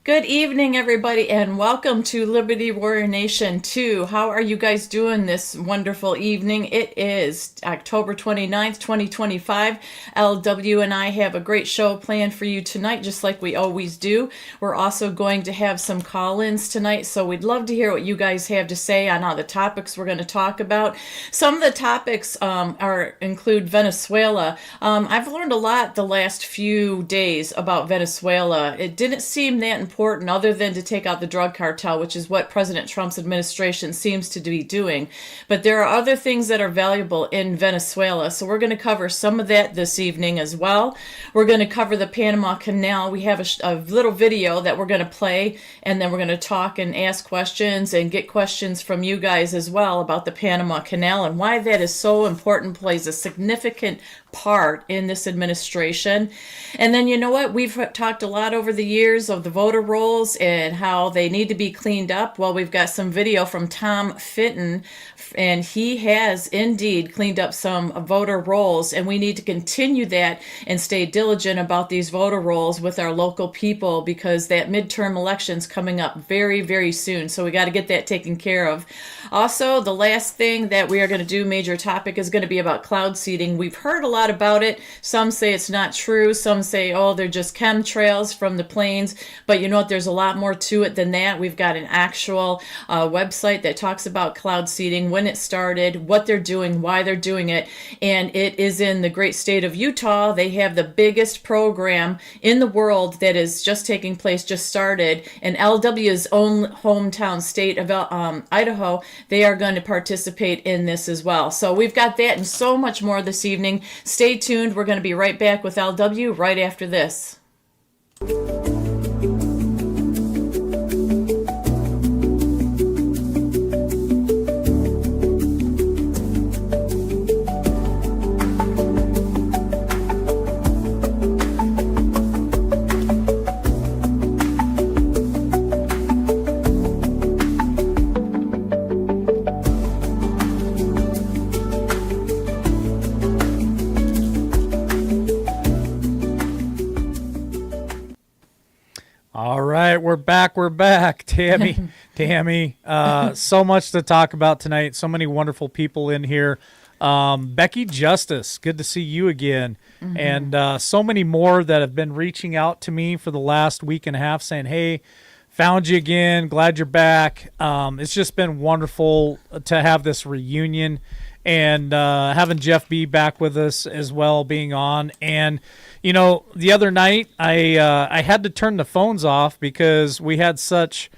Good evening, everybody, and welcome to Liberty Warrior Nation 2. How are you guys doing this wonderful evening? It is October 29th, 2025. LW and I have a great show planned for you tonight, just like we always do. We're also going to have some call-ins tonight, so we'd love to hear what you guys have to say on all the topics we're going to talk about. Some of the topics include Venezuela. I've learned a lot the last few days about Venezuela. It didn't seem that important other than to take out the drug cartel, which is what President Trump's administration seems to be doing. But there are other things that are valuable in Venezuela, so we're going to cover some of that this evening as well. We're going to cover the Panama Canal. We have a little video that we're going to play, and then we're going to talk and ask questions and get questions from you guys as well about the Panama Canal and why that is so important, plays a significant part in this administration. And then, you know what, we've talked a lot over the years of the voter rolls and how they need to be cleaned up. Well, we've got some video from Tom Fitton, and he has indeed cleaned up some voter rolls, and we need to continue that and stay diligent about these voter rolls with our local people, because that midterm election's coming up very, very soon, so we got to get that taken care of. Also, the last thing that we are going to do, major topic, is going to be about cloud seeding. We've heard a lot about it. Some say it's not true. Some say, oh, they're just chemtrails from the planes. But you know what? There's a lot more to it than that. We've got an actual website that talks about cloud seeding, when it started, what they're doing, why they're doing it. And it is in the great state of Utah. They have the biggest program in the world that is just taking place, just started. And LW's own hometown state of Idaho, they are going to participate in this as well. So we've got that and so much more this evening. Stay tuned. We're going to be right back with LW right after this. All right, we're back. Tammy, so much to talk about tonight. So many wonderful people in here. Becky Justice, good to see you again. Mm-hmm. And so many more that have been reaching out to me for the last week and a half saying, hey, found you again, glad you're back. It's just been wonderful to have this reunion and having Jeff B back with us as well, being on. And you know, the other night I had to turn the phones off because we had such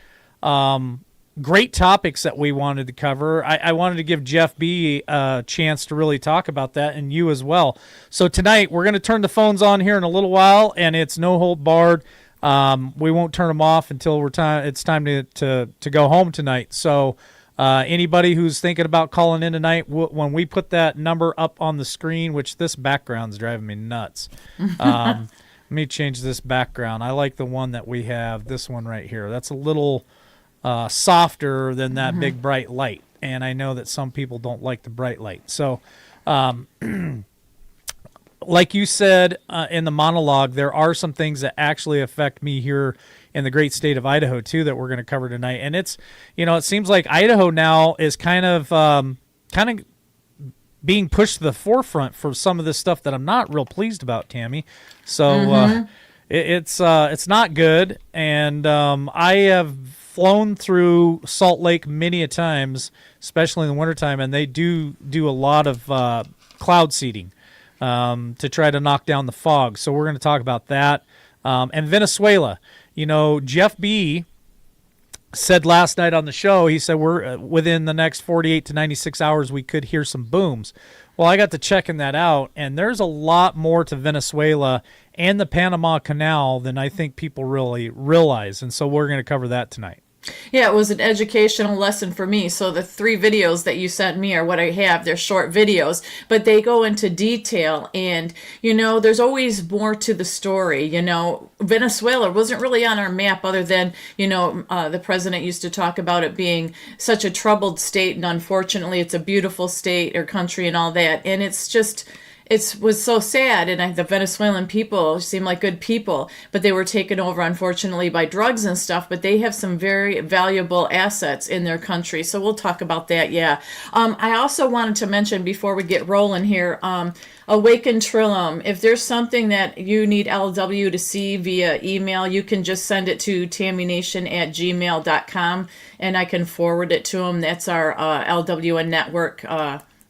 great topics that we wanted to cover. I wanted to give Jeff B a chance to really talk about that, and you as well. So tonight we're going to turn the phones on here in a little while, and it's no hold barred. We won't turn them off until it's time to go home tonight. So anybody who's thinking about calling in tonight, when we put that number up on the screen, which this background's driving me nuts. Let me change this background. I like the one that we have, this one right here. That's a little softer than that big bright light. And I know that some people don't like the bright light. So like you said in the monologue, there are some things that actually affect me here in the great state of Idaho too that we're going to cover tonight. And it's, you know, it seems like Idaho now is kind of being pushed to the forefront for some of this stuff that I'm not real pleased about, Tammy. So it's not good. And I have flown through Salt Lake many a times, especially in the wintertime, and they do a lot of cloud seeding to try to knock down the fog. So we're going to talk about that. And Venezuela. You know, Jeff B said last night on the show, he said we're within the next 48 to 96 hours we could hear some booms. Well, I got to checking that out, and there's a lot more to Venezuela and the Panama Canal than I think people really realize, and so we're going to cover that tonight. Yeah, it was an educational lesson for me. So the 3 videos that you sent me are what I have. They're short videos, but they go into detail. And, you know, there's always more to the story. You know, Venezuela wasn't really on our map other than, you know, the president used to talk about it being such a troubled state. And unfortunately, it's a beautiful state or country and all that. And it's just... it was so sad, and the Venezuelan people seem like good people, but they were taken over, unfortunately, by drugs and stuff. But they have some very valuable assets in their country, so we'll talk about that. Yeah. I also wanted to mention before we get rolling here, Awaken Trillium. If there's something that you need LW to see via email, you can just send it to tammynation@gmail.com, and I can forward it to them. That's our LWN network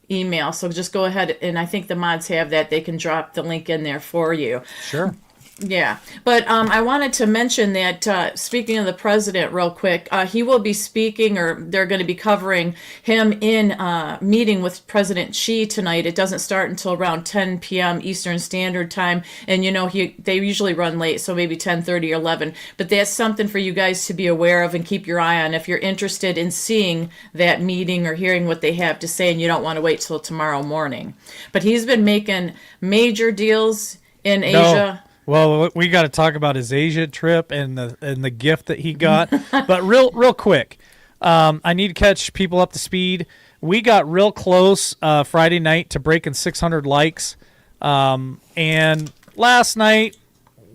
email. So just go ahead, and I think the mods have that. They can drop the link in there for you. Sure. Yeah, but I wanted to mention that speaking of the president real quick, he will be speaking, or they're going to be covering him in meeting with President Xi tonight. It doesn't start until around 10 p.m. Eastern Standard Time, and they usually run late, so maybe 10:30 or 11. But that's something for you guys to be aware of and keep your eye on if you're interested in seeing that meeting or hearing what they have to say, and you don't want to wait till tomorrow morning. But he's been making major deals in Asia. Well, we got to talk about his Asia trip and the gift that he got. But real quick, I need to catch people up to speed. We got real close Friday night to breaking 600 likes, and last night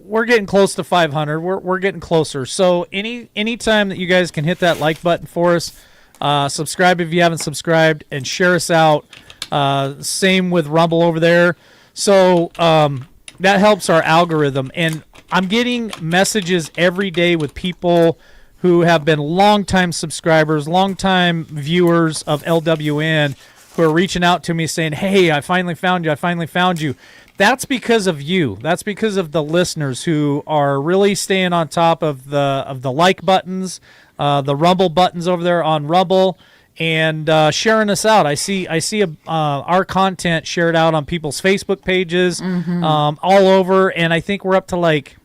we're getting close to 500. We're getting closer. So any time that you guys can hit that like button for us, subscribe if you haven't subscribed, and share us out. Same with Rumble over there. So. That helps our algorithm, and I'm getting messages every day with people who have been longtime subscribers, longtime viewers of LWN, who are reaching out to me saying, "Hey, I finally found you. I finally found you." That's because of you. That's because of the listeners who are really staying on top of the like buttons, the Rumble buttons over there on Rumble, and sharing us out. I see our content shared out on people's Facebook pages, all over, and I think we're up to like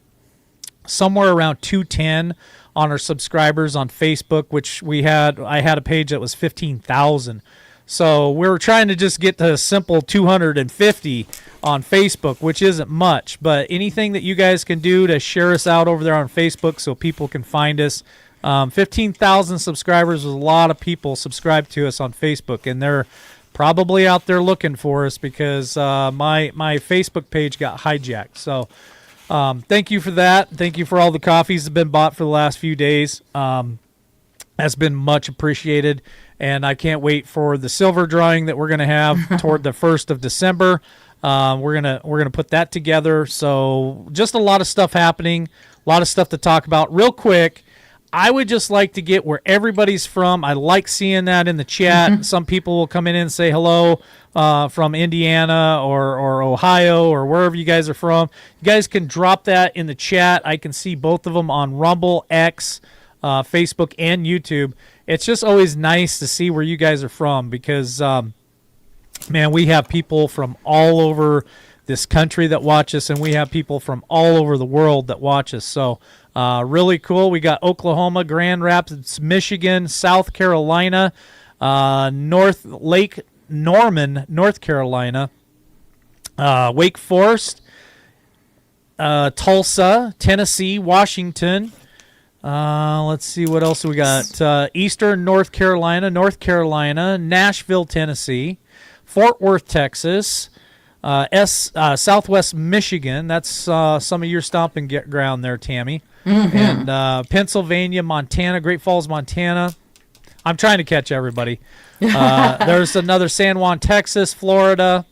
somewhere around 210 on our subscribers on Facebook, which I had a page that was 15,000. So we were trying to just get to a simple 250 on Facebook, which isn't much, but anything that you guys can do to share us out over there on Facebook so people can find us. 15,000 subscribers is a lot of people subscribed to us on Facebook, and they're probably out there looking for us because my Facebook page got hijacked. So thank you for that. Thank you for all the coffees that have been bought for the last few days. That's been much appreciated, and I can't wait for the silver drawing that we're going to have toward the 1st of December. We're gonna put that together. So just a lot of stuff happening, a lot of stuff to talk about. Real quick, I would just like to get where everybody's from. I like seeing that in the chat. Some people will come in and say hello from Indiana or Ohio or wherever you guys are from. You guys can drop that in the chat. I can see both of them on Rumble, X, Facebook, and YouTube. It's just always nice to see where you guys are from because, man, we have people from all over this country that watch us, and we have people from all over the world that watch us. So really cool. We got Oklahoma, Grand Rapids, Michigan, South Carolina, Lake Norman, North Carolina, Wake Forest, Tulsa, Tennessee, Washington. Let's see what else we got. Eastern North Carolina, Nashville, Tennessee, Fort Worth, Texas, Southwest Michigan. That's some of your stomping ground there, Tammy. And Pennsylvania, Montana, Great Falls, Montana. I'm trying to catch everybody. There's another San Juan, Texas, Florida.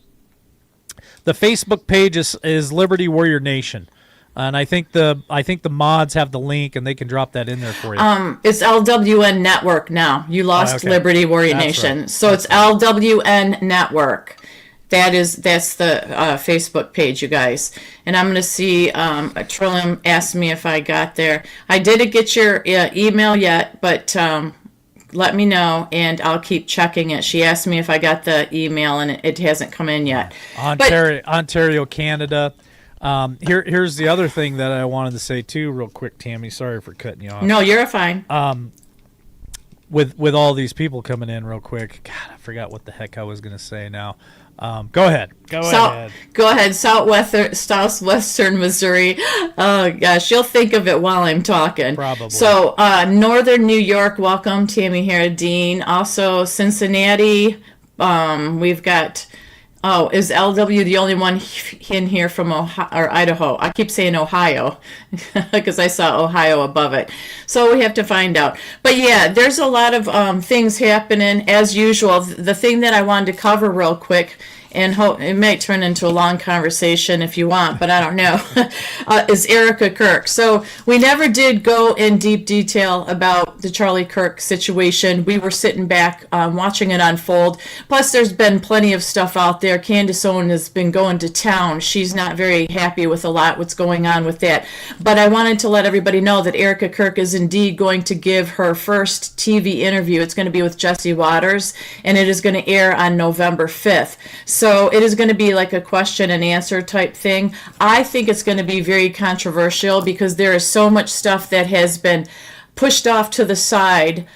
The Facebook page is Liberty Warrior Nation. And I think the mods have the link, and they can drop that in there for you. It's LWN Network now. You lost okay. Liberty Warrior That's Nation. right. So it's LWN Network. That's the Facebook page, you guys. And I'm going to see, Trillium asked me if I got there. I didn't get your email yet, but let me know, and I'll keep checking it. She asked me if I got the email, and it hasn't come in yet. Ontario, Canada. Here's the other thing that I wanted to say, too, real quick, Tammy. Sorry for cutting you off. No, you're fine. With all these people coming in real quick. God, I forgot what the heck I was going to say now. Go ahead. Go ahead. Southwestern Missouri. Oh, gosh. You'll think of it while I'm talking. Probably. So, Northern New York. Welcome, Tammy Harradine. Also, Cincinnati. We've got Oh, is LW the only one in here from Ohio or Idaho? I keep saying Ohio because I saw Ohio above it. So we have to find out. But yeah, there's a lot of things happening as usual. The thing that I wanted to cover real quick, and it may turn into a long conversation if you want, but I don't know, is Erica Kirk. So we never did go in deep detail about the Charlie Kirk situation. We were sitting back watching it unfold. Plus, there's been plenty of stuff out there. Candace Owen has been going to town. She's not very happy with a lot what's going on with that. But I wanted to let everybody know that Erica Kirk is indeed going to give her first TV interview. It's going to be with Jesse Waters, and it is going to air on November 5th. So it is going to be like a question and answer type thing. I think it's going to be very controversial because there is so much stuff that has been pushed off to the side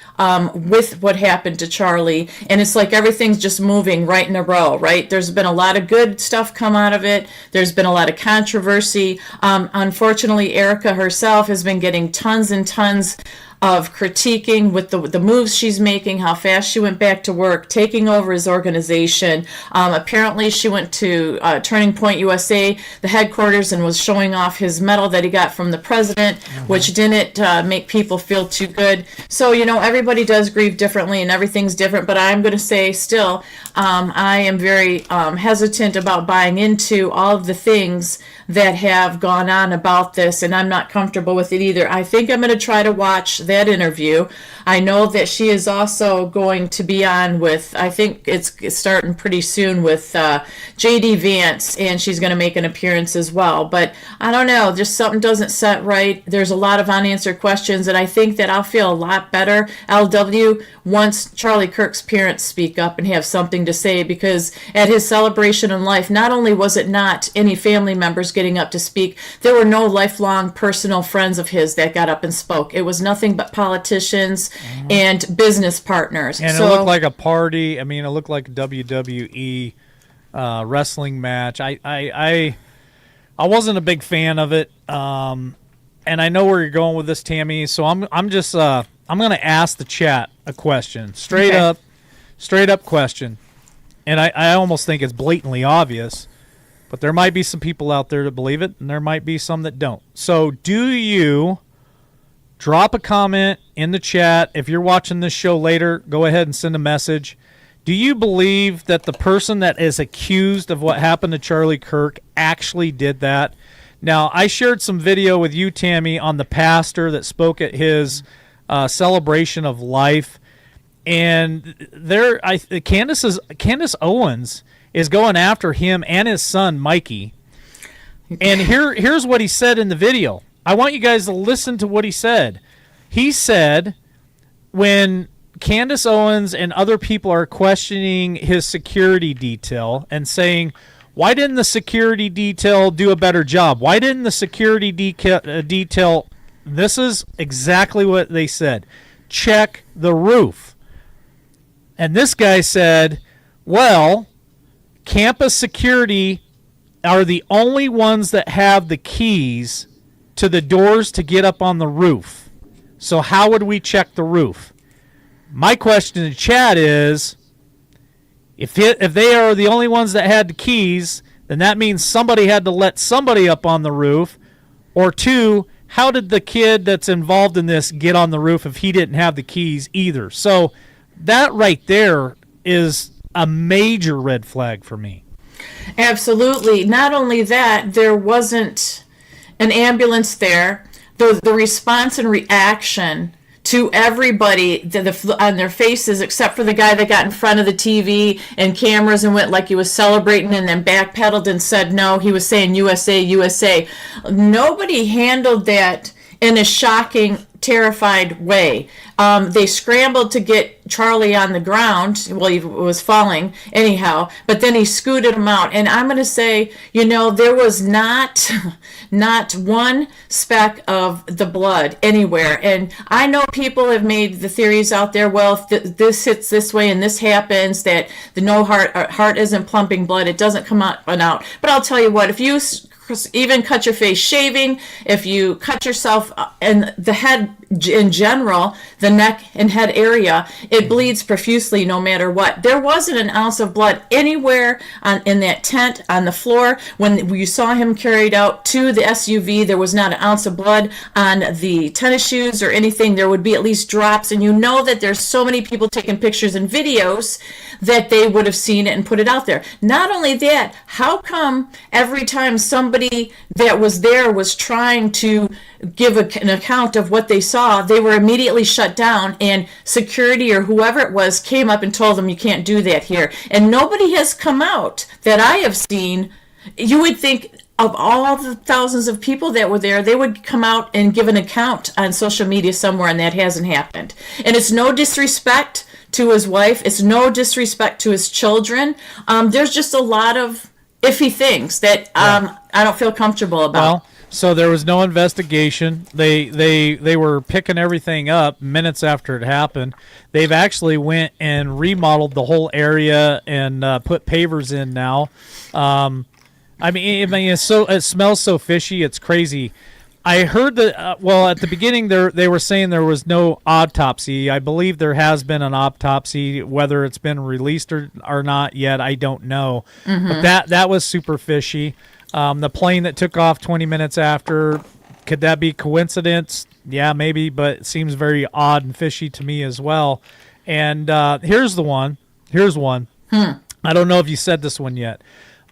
with what happened to Charlie, and it's like everything's just moving right in a row, right? There's been a lot of good stuff come out of it. There's been a lot of controversy. Unfortunately, Erica herself has been getting tons and tons of critiquing with the moves she's making, how fast she went back to work, taking over his organization. Apparently, she went to Turning Point USA, the headquarters, and was showing off his medal that he got from the president, which didn't make people feel too good. So, everybody does grieve differently, and everything's different, but I'm going to say still, I am very hesitant about buying into all of the things that have gone on about this, and I'm not comfortable with it either. I think I'm going to try to watch that interview. I know that she is also going to be on with, I think it's starting pretty soon with JD Vance, and she's going to make an appearance as well. But I don't know, just something doesn't set right. There's a lot of unanswered questions, and I think that I'll feel a lot better, LW, once Charlie Kirk's parents speak up and have something to say, because at his celebration in life, not only was it not any family members getting up to speak, there were no lifelong personal friends of his that got up and spoke. It was nothing but politicians and business partners. And it looked like a party. I mean, it looked like a WWE wrestling match. I wasn't a big fan of it, and I know where you're going with this, Tammy. So I'm going to ask the chat a question, straight up question, and I almost think it's blatantly obvious. But there might be some people out there that believe it, and there might be some that don't. So do you drop a comment in the chat? If you're watching this show later, go ahead and send a message. Do you believe that the person that is accused of what happened to Charlie Kirk actually did that? Now, I shared some video with you, Tammy, on the pastor that spoke at his celebration of life. And Candace Owens is going after him and his son, Mikey. And here's what he said in the video. I want you guys to listen to what he said. He said, when Candace Owens and other people are questioning his security detail and saying, why didn't the security detail do a better job? Why didn't the security detail, this is exactly what they said, check the roof. And this guy said, well, campus security are the only ones that have the keys to the doors to get up on the roof. So how would we check the roof? My question in the chat is, if they are the only ones that had the keys, then that means somebody had to let somebody up on the roof. Or two, how did the kid that's involved in this get on the roof if he didn't have the keys either? So that right there is a major red flag for me. Absolutely. Not only that, there wasn't an ambulance there. The response and reaction to everybody on their faces, except for the guy that got in front of the TV and cameras and went like he was celebrating and then backpedaled and said no, he was saying USA, USA. Nobody handled that in a shocking, terrified way. They scrambled to get Charlie on the ground. Well, he was falling anyhow, but then he scooted him out. And I'm going to say, there was not one speck of the blood anywhere. And I know people have made the theories out there, well, if this hits this way and this happens, that the heart isn't pumping blood, it doesn't come out and out. But I'll tell you what, if you even cut your face shaving, if you cut yourself in the head in general, the neck and head area, it bleeds profusely no matter what. There wasn't an ounce of blood anywhere in that tent, on the floor. When you saw him carried out to the SUV, there was not an ounce of blood on the tennis shoes or anything. There would be at least drops, and you know that there's so many people taking pictures and videos that they would have seen it and put it out there. Not only that, how come every time somebody that was there was trying to give an account of what they saw, they were immediately shut down, and security or whoever it was came up and told them, you can't do that here. And nobody has come out that I have seen. You would think of all the thousands of people that were there, they would come out and give an account on social media somewhere, and that hasn't happened. And it's no disrespect to his wife. It's no disrespect to his children. There's just a lot of iffy things that I don't feel comfortable about. Well, so there was no investigation. They were picking everything up minutes after it happened. They've actually went and remodeled the whole area and put pavers in now. I mean, it smells so fishy. It's crazy. I heard that. At the beginning, they were saying there was no autopsy. I believe there has been an autopsy. Whether it's been released or not yet, I don't know. Mm-hmm. But that was super fishy. The plane that took off 20 minutes after, could that be coincidence? Yeah, maybe, but it seems very odd and fishy to me as well. And here's one. I don't know if you said this one yet,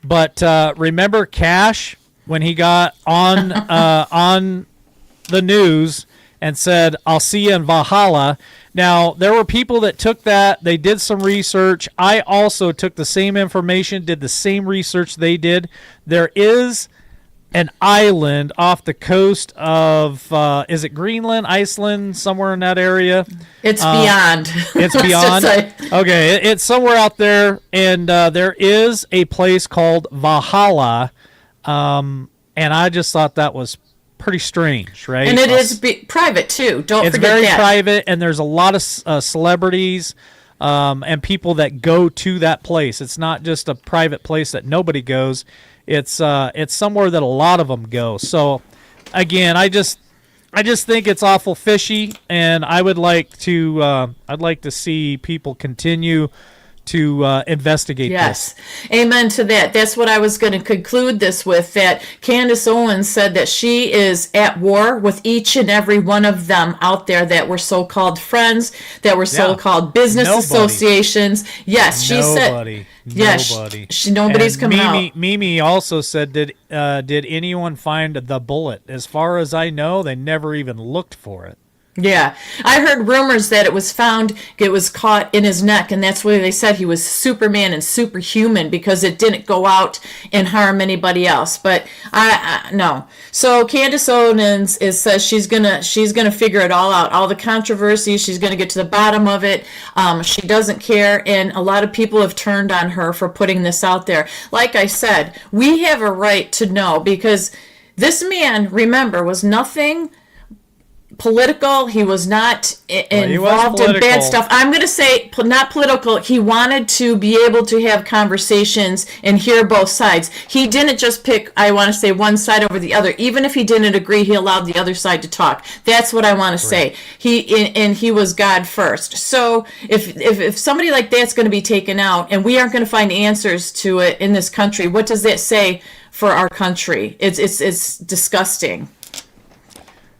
but remember Cash when he got on the news and said, "I'll see you in Valhalla." Now, there were people that took that. They did some research. I also took the same information, did the same research they did. There is an island off the coast of, is it Greenland, Iceland, somewhere in that area? It's beyond. It's beyond? Okay, it's somewhere out there, and there is a place called Valhalla, and I just thought that was pretty strange, right? And it is private too. Don't forget that. It's very private, and there's a lot of celebrities and people that go to that place. It's not just a private place that nobody goes. It's somewhere that a lot of them go. So, again, I just think it's awful fishy, and I'd like to see people continue to investigate this. Yes, amen to that. That's what I was going to conclude this with, that Candace Owens said that she is at war with each and every one of them out there that were so-called friends, that were so-called business associations. Yes, she said. Yes, nobody's coming out. Mimi also said, did anyone find the bullet? As far as I know, they never even looked for it. Yeah, I heard rumors that it was caught in his neck, and that's why they said he was Superman and superhuman, because it didn't go out and harm anybody else. But I no. So Candace Owens says she's gonna figure it all out, all the controversy. She's gonna get to the bottom of it. She doesn't care, and a lot of people have turned on her for putting this out there. Like I said, we have a right to know, because this man, remember, was nothing political. He was not involved in bad stuff. I'm going to say not political. He wanted to be able to have conversations and hear both sides. He didn't just pick, I want to say, one side over the other. Even if he didn't agree, he allowed the other side to talk. That's what I want to say. He was God first. So if somebody like that's going to be taken out, and we aren't going to find answers to it in this country, what does that say for our country? It's disgusting.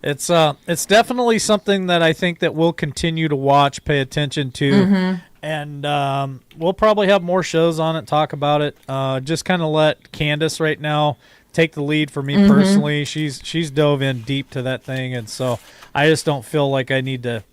It's definitely something that I think that we'll continue to watch, pay attention to, and we'll probably have more shows on it, talk about it. Just kind of let Candace right now take the lead for me personally. She's dove in deep to that thing, and so I just don't feel like I need to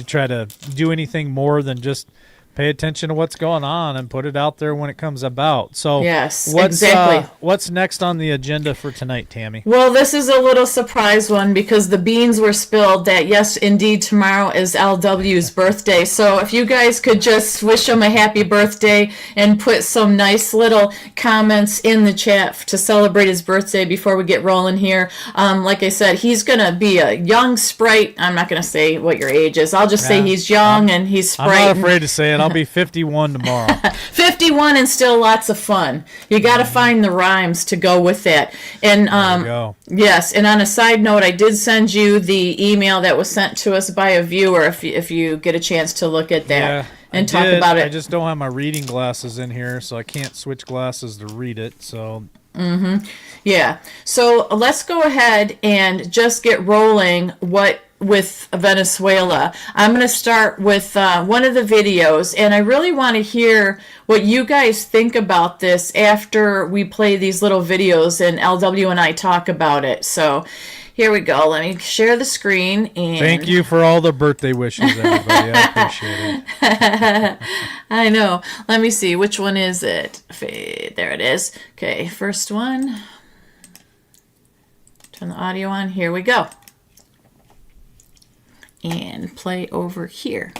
try to do anything more than just pay attention to what's going on and put it out there when it comes about. So yes, exactly. What's next on the agenda for tonight, Tammy? Well, this is a little surprise one, because the beans were spilled that, yes, indeed, tomorrow is LW's birthday. So if you guys could just wish him a happy birthday and put some nice little comments in the chat to celebrate his birthday before we get rolling here. Like I said, he's going to be a young sprite. I'm not going to say what your age is. I'll just say he's young and he's sprite. I'm not afraid to say it. I'll be 51 tomorrow. 51 and still lots of fun. You got to find the rhymes to go with that. And There we go. yes, and on a side note, I did send you the email that was sent to us by a viewer if you get a chance to look at that Yeah, and I talk did. about it. I just don't have my reading glasses in here, so I can't switch glasses to read it. So Yeah. So let's go ahead and just get rolling with Venezuela. I'm going to start with one of the videos, and I really want to hear what you guys think about this after we play these little videos and LW and I talk about it. So here we go. Let me share the screen. And thank you for all the birthday wishes, everybody. I appreciate it. I know. Let me see. Which one is it? There it is. Okay, first one. Turn the audio on. Here we go. And play over here.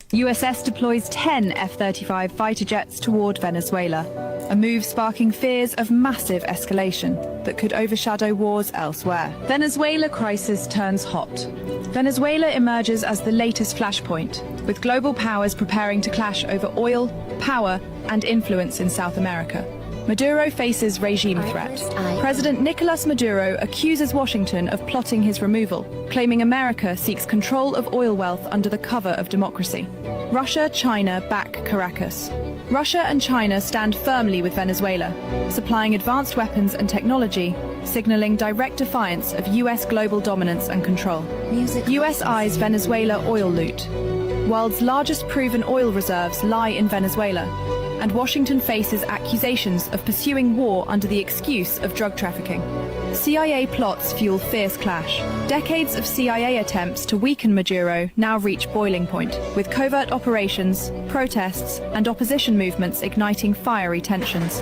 USS deploys 10 F-35 fighter jets toward Venezuela, a move sparking fears of massive escalation that could overshadow wars elsewhere. Venezuela crisis turns hot. Venezuela emerges as the latest flashpoint, with global powers preparing to clash over oil, power, and influence in South America. Maduro faces regime threat. President Nicolas Maduro accuses Washington of plotting his removal, claiming America seeks control of oil wealth under the cover of democracy. Russia, China back Caracas. Russia and China stand firmly with Venezuela, supplying advanced weapons and technology, signaling direct defiance of US global dominance and control. US eyes Venezuela oil loot. World's largest proven oil reserves lie in Venezuela, and Washington faces accusations of pursuing war under the excuse of drug trafficking. CIA plots fuel fierce clash. Decades of CIA attempts to weaken Maduro now reach boiling point, with covert operations, protests, and opposition movements igniting fiery tensions.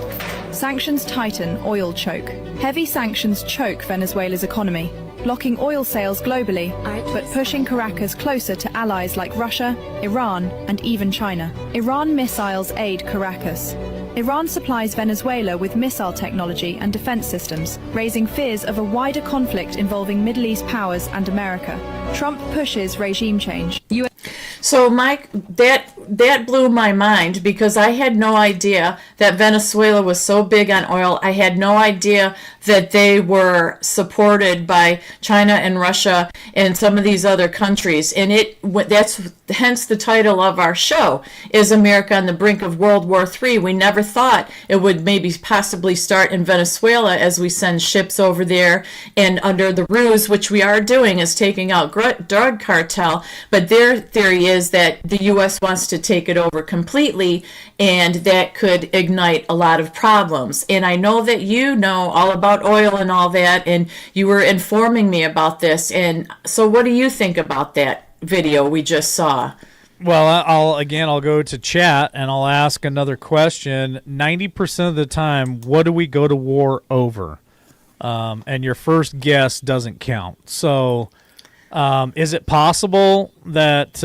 Sanctions tighten, oil choke. Heavy sanctions choke Venezuela's economy, blocking oil sales globally, but pushing Caracas closer to allies like Russia, Iran, and even China. Iran missiles aid Caracas. Iran supplies Venezuela with missile technology and defense systems, raising fears of a wider conflict involving Middle East powers and America. Trump pushes regime change. So, Mike, that blew my mind because I had no idea that Venezuela was so big on oil. I had no idea that they were supported by China and Russia and some of these other countries. And that's hence the title of our show is America on the Brink of World War III. We never thought it would maybe possibly start in Venezuela as we send ships over there and under the ruse, which we are doing, is taking out drug cartel. But their theory is that the U.S. wants to take it over completely, and that could ignite a lot of problems. And I know that you know all about oil and all that, and you were informing me about this. And so what do you think about that video we just saw? Well, I'll go to chat and I'll ask another question. 90% of the time, what do we go to war over? And your first guess doesn't count. So, is it possible that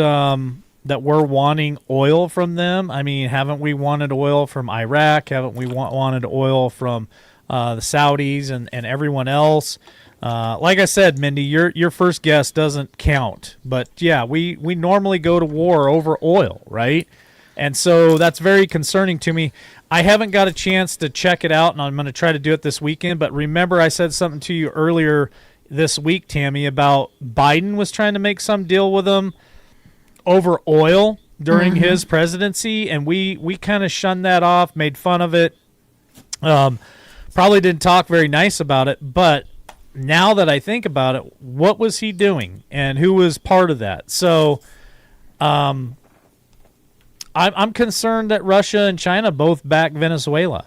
that we're wanting oil from them? I mean, haven't we wanted oil from Iraq? Haven't we wanted oil from the Saudis and everyone else? Like I said, Mindy, your first guess doesn't count. But yeah, we normally go to war over oil, right? And so that's very concerning to me. I haven't got a chance to check it out, and I'm going to try to do it this weekend. But remember, I said something to you earlier this week, Tammy, about Biden was trying to make some deal with them over oil during his presidency, and we kind of shunned that off, made fun of it. Probably didn't talk very nice about it, but now that I think about it, what was he doing and who was part of that? So I'm concerned that Russia and China both back Venezuela.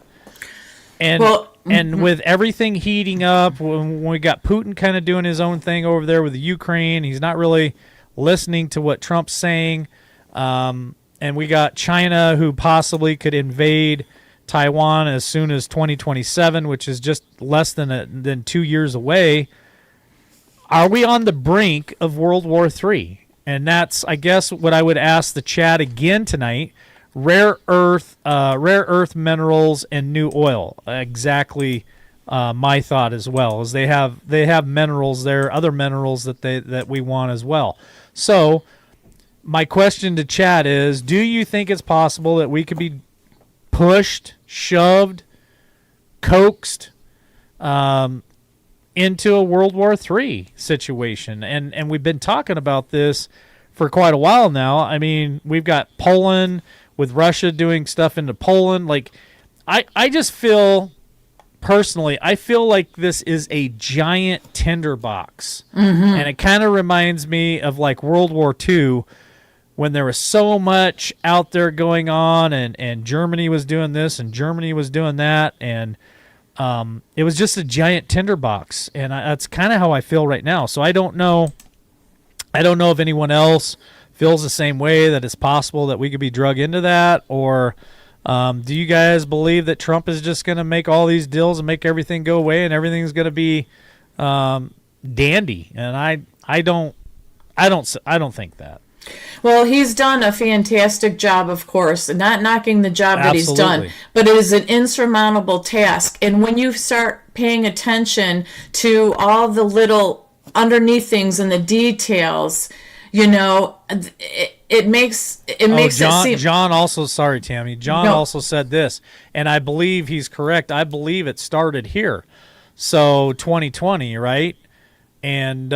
And and with everything heating up, when we got Putin kind of doing his own thing over there with the Ukraine, he's not really listening to what Trump's saying. And we got China, who possibly could invade Taiwan as soon as 2027, which is just less than 2 years away. Are we on the brink of World War III? And that's, I guess, what I would ask the chat again tonight. Rare earth minerals and new oil. Exactly, my thought as well. Is they have minerals there, other minerals that we want as well. So my question to Chad is, do you think it's possible that we could be pushed, shoved, coaxed into a World War III situation? And we've been talking about this for quite a while now. I mean, we've got Poland with Russia doing stuff into Poland. Like, I just feel, personally, I feel like this is a giant tinderbox. And it kind of reminds me of like World War II, when there was so much out there going on, and Germany was doing this and Germany was doing that, and it was just a giant tinderbox. And that's kind of how I feel right now. So I don't know if anyone else feels the same way, that it's possible that we could be drug into that, or do you guys believe that Trump is just going to make all these deals and make everything go away and everything's going to be dandy? And I don't think that. Well, he's done a fantastic job, of course, not knocking the job that he's done, Absolutely. but it is an insurmountable task. And when you start paying attention to all the little underneath things and the details, you know, it makes it seem. John also, sorry, Tammy. John also said this, and I believe he's correct. I believe it started here, so 2020, right? And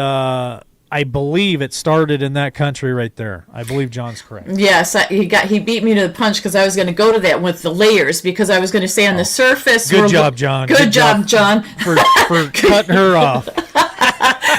I believe it started in that country right there. I believe John's correct. Yes, he beat me to the punch, because I was going to go to that with the layers, because I was going to say on the surface. Good job, John. Good job, John. for cutting her off.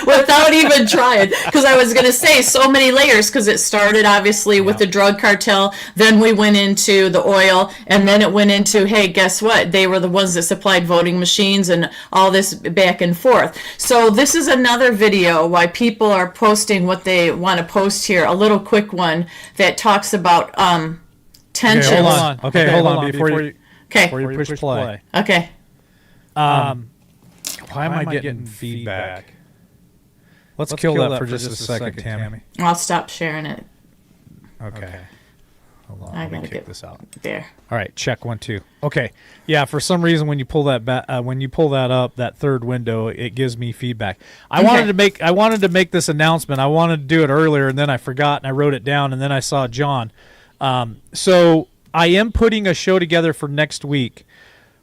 Without even trying, because I was going to say so many layers, because it started obviously with the drug cartel, then we went into the oil, and then it went into, hey, guess what? They were the ones that supplied voting machines and all this back and forth. So this is another video why people are posting what they want to post here. A little quick one that talks about tensions. Okay, hold on. Before you push play. Okay. Why am I getting feedback? Let's kill that for just a second, Tammy. I'll stop sharing it. Okay. Hold on. I Let me gotta kick get this out. there. All right, check 1 2. Okay. Yeah, for some reason when you pull that up, that third window, it gives me feedback. I wanted to make this announcement. I wanted to do it earlier, and then I forgot, and I wrote it down, and then I saw John. So I am putting a show together for next week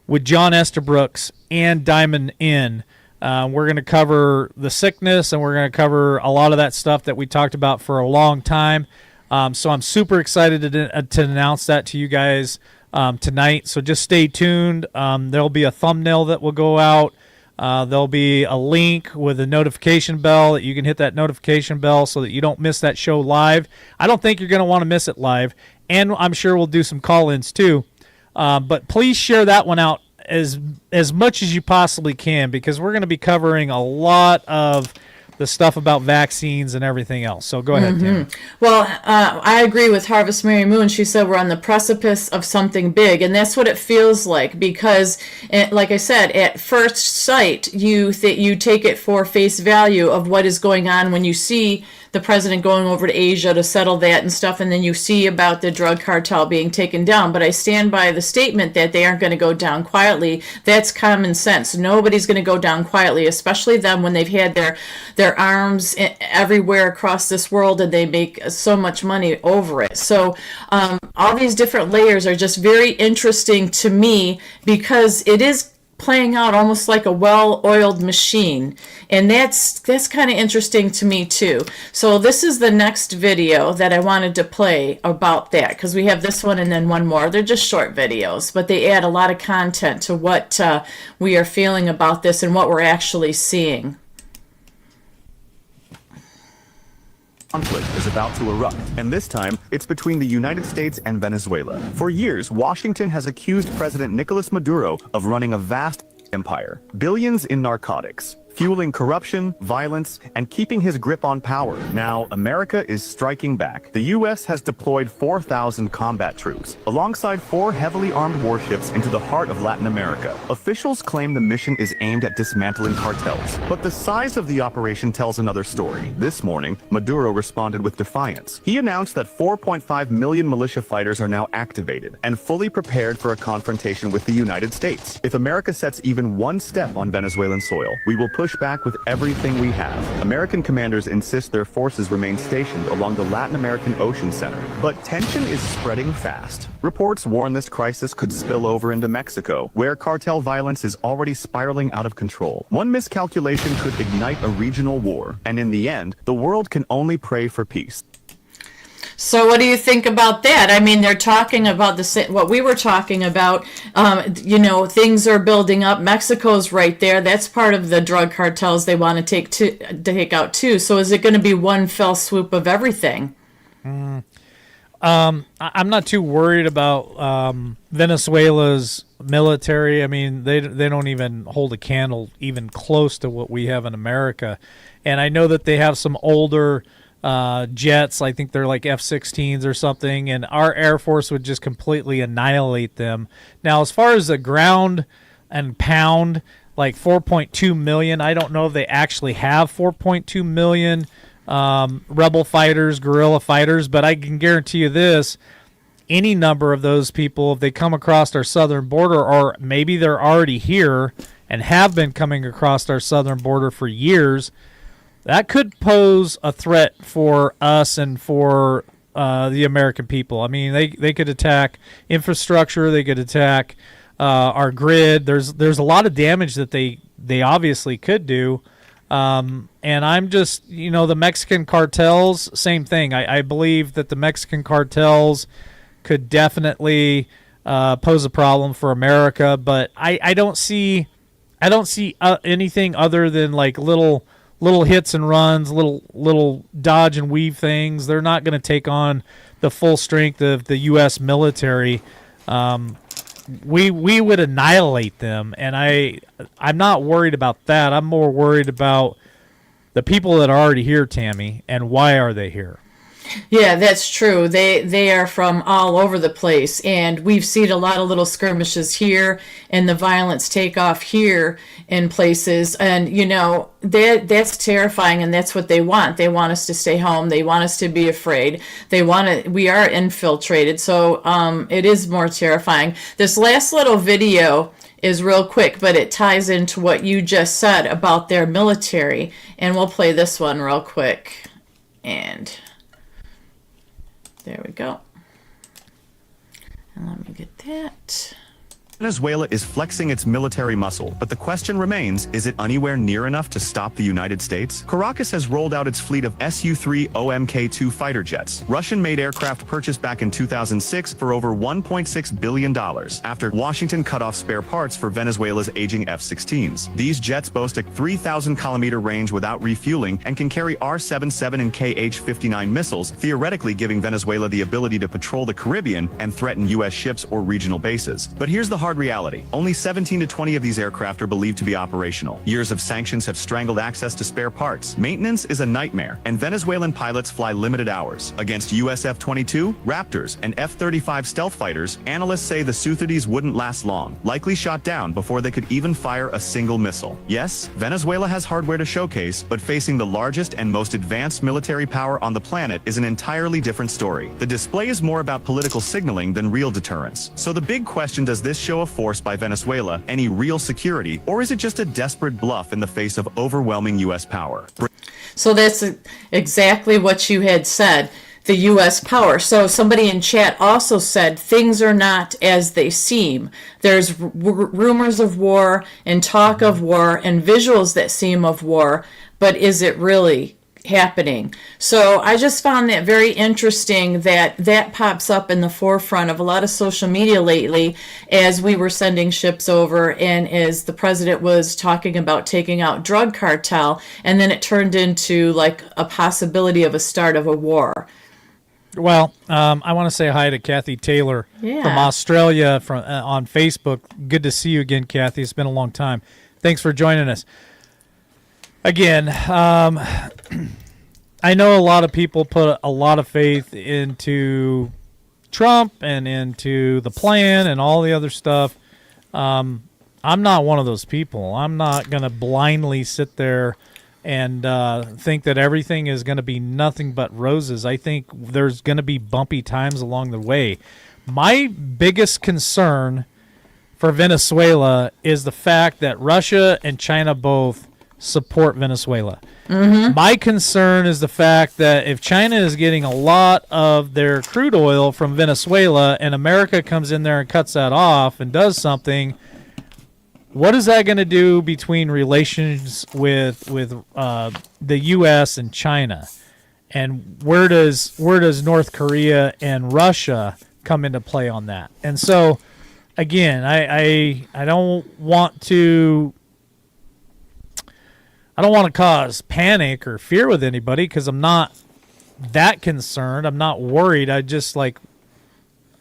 with John Estabrooks and Diamond Inn. We're going to cover the sickness, and we're going to cover a lot of that stuff that we talked about for a long time. So I'm super excited to announce that to you guys tonight. So just stay tuned. There'll be a thumbnail that will go out. There'll be a link with a notification bell that you can hit that notification bell so that you don't miss that show live. I don't think you're going to want to miss it live, and I'm sure we'll do some call-ins too. But please share that one out as much as you possibly can, because we're going to be covering a lot of the stuff about vaccines and everything else. So go ahead, Tammy. Well, I agree with Harvest Mary Moon. She said we're on the precipice of something big, and that's what it feels like, because, like I said, at first sight, you take it for face value of what is going on when you see the president going over to Asia to settle that and stuff, and then you see about the drug cartel being taken down. But I stand by the statement that they aren't going to go down quietly. That's common sense. Nobody's going to go down quietly, especially them when they've had their arms everywhere across this world, and they make so much money over it. So all these different layers are just very interesting to me, because it is playing out almost like a well-oiled machine, and that's kind of interesting to me too. So this is the next video that I wanted to play about that, because we have this one and then one more. They're just short videos, but they add a lot of content to what we are feeling about this and what we're actually seeing. Conflict is about to erupt, and this time it's between the United States and Venezuela. For years, Washington has accused President Nicolas Maduro of running a vast empire, billions in narcotics, fueling corruption, violence, and keeping his grip on power. Now, America is striking back. The U.S. has deployed 4,000 combat troops, alongside 4 heavily armed warships into the heart of Latin America. Officials claim the mission is aimed at dismantling cartels, but the size of the operation tells another story. This morning, Maduro responded with defiance. He announced that 4.5 million militia fighters are now activated and fully prepared for a confrontation with the United States. If America sets even one step on Venezuelan soil, we will push push back with everything we have. American commanders insist their forces remain stationed along the Latin American Ocean Center. But tension is spreading fast. Reports warn this crisis could spill over into Mexico, where cartel violence is already spiraling out of control. One miscalculation could ignite a regional war, and in the end, the world can only pray for peace. So what do you think about that? I mean, they're talking about what we were talking about. Things are building up. Mexico's right there. That's part of the drug cartels they want to take out too. So is it going to be one fell swoop of everything? I'm not too worried about Venezuela's military. I mean, they don't even hold a candle even close to what we have in America. And I know that they have some older jets. I think they're like F-16s or something, and our Air Force would just completely annihilate them. Now, as far as the ground and pound, like 4.2 million, I don't know if they actually have 4.2 million rebel fighters, guerrilla fighters, but I can guarantee you this: any number of those people, if they come across our southern border, or maybe they're already here and have been coming across our southern border for years, that could pose a threat for us and for the American people. I mean, they could attack infrastructure. They could attack our grid. There's a lot of damage that they obviously could do. And I'm just, the Mexican cartels, same thing. I believe that the Mexican cartels could definitely pose a problem for America, but I don't see anything other than like little hits and runs, little dodge and weave things. They're not going to take on the full strength of the U.S. military. We would annihilate them, and I'm not worried about that. I'm more worried about the people that are already here, Tammy, and why are they here? Yeah, that's true. They are from all over the place, and we've seen a lot of little skirmishes here, and the violence take off here in places, and that's terrifying, and that's what they want. They want us to stay home. They want us to be afraid. We are infiltrated, so it is more terrifying. This last little video is real quick, but it ties into what you just said about their military, and we'll play this one real quick, and there we go. And let me get that. Venezuela is flexing its military muscle, but the question remains, is it anywhere near enough to stop the United States? Caracas has rolled out its fleet of Su-3 OMK-2 fighter jets, Russian-made aircraft purchased back in 2006 for over $1.6 billion, after Washington cut off spare parts for Venezuela's aging F-16s. These jets boast a 3,000-kilometer range without refueling and can carry R-77 and KH-59 missiles, theoretically giving Venezuela the ability to patrol the Caribbean and threaten U.S. ships or regional bases. But here's the hard reality. Only 17 to 20 of these aircraft are believed to be operational. Years of sanctions have strangled access to spare parts. Maintenance is a nightmare, and Venezuelan pilots fly limited hours. Against US F-22, Raptors, and F-35 stealth fighters, analysts say the Su-30s wouldn't last long, likely shot down before they could even fire a single missile. Yes, Venezuela has hardware to showcase, but facing the largest and most advanced military power on the planet is an entirely different story. The display is more about political signaling than real deterrence. So the big question, does this show of force by Venezuela any real security, or is it just a desperate bluff in the face of overwhelming U.S. power? So that's exactly what you had said, the U.S. power. So somebody in chat also said things are not as they seem. There's rumors of war and talk of war and visuals that seem of war, but is it really happening? So I just found that very interesting that pops up in the forefront of a lot of social media lately as we were sending ships over and as the president was talking about taking out drug cartel, and then it turned into like a possibility of a start of a war. Well, I want to say hi to Kathy Taylor from Australia on Facebook. Good to see you again, Kathy. It's been a long time. Thanks for joining us. Again, I know a lot of people put a lot of faith into Trump and into the plan and all the other stuff. I'm not one of those people. I'm not going to blindly sit there and think that everything is going to be nothing but roses. I think there's going to be bumpy times along the way. My biggest concern for Venezuela is the fact that Russia and China both support Venezuela. My concern is the fact that if China is getting a lot of their crude oil from Venezuela and America comes in there and cuts that off and does something, what is that going to do between relations with the U.S. and China? And where does North Korea and Russia come into play on that? And so, again, I don't want to cause panic or fear with anybody because I'm not that concerned. I'm not worried. I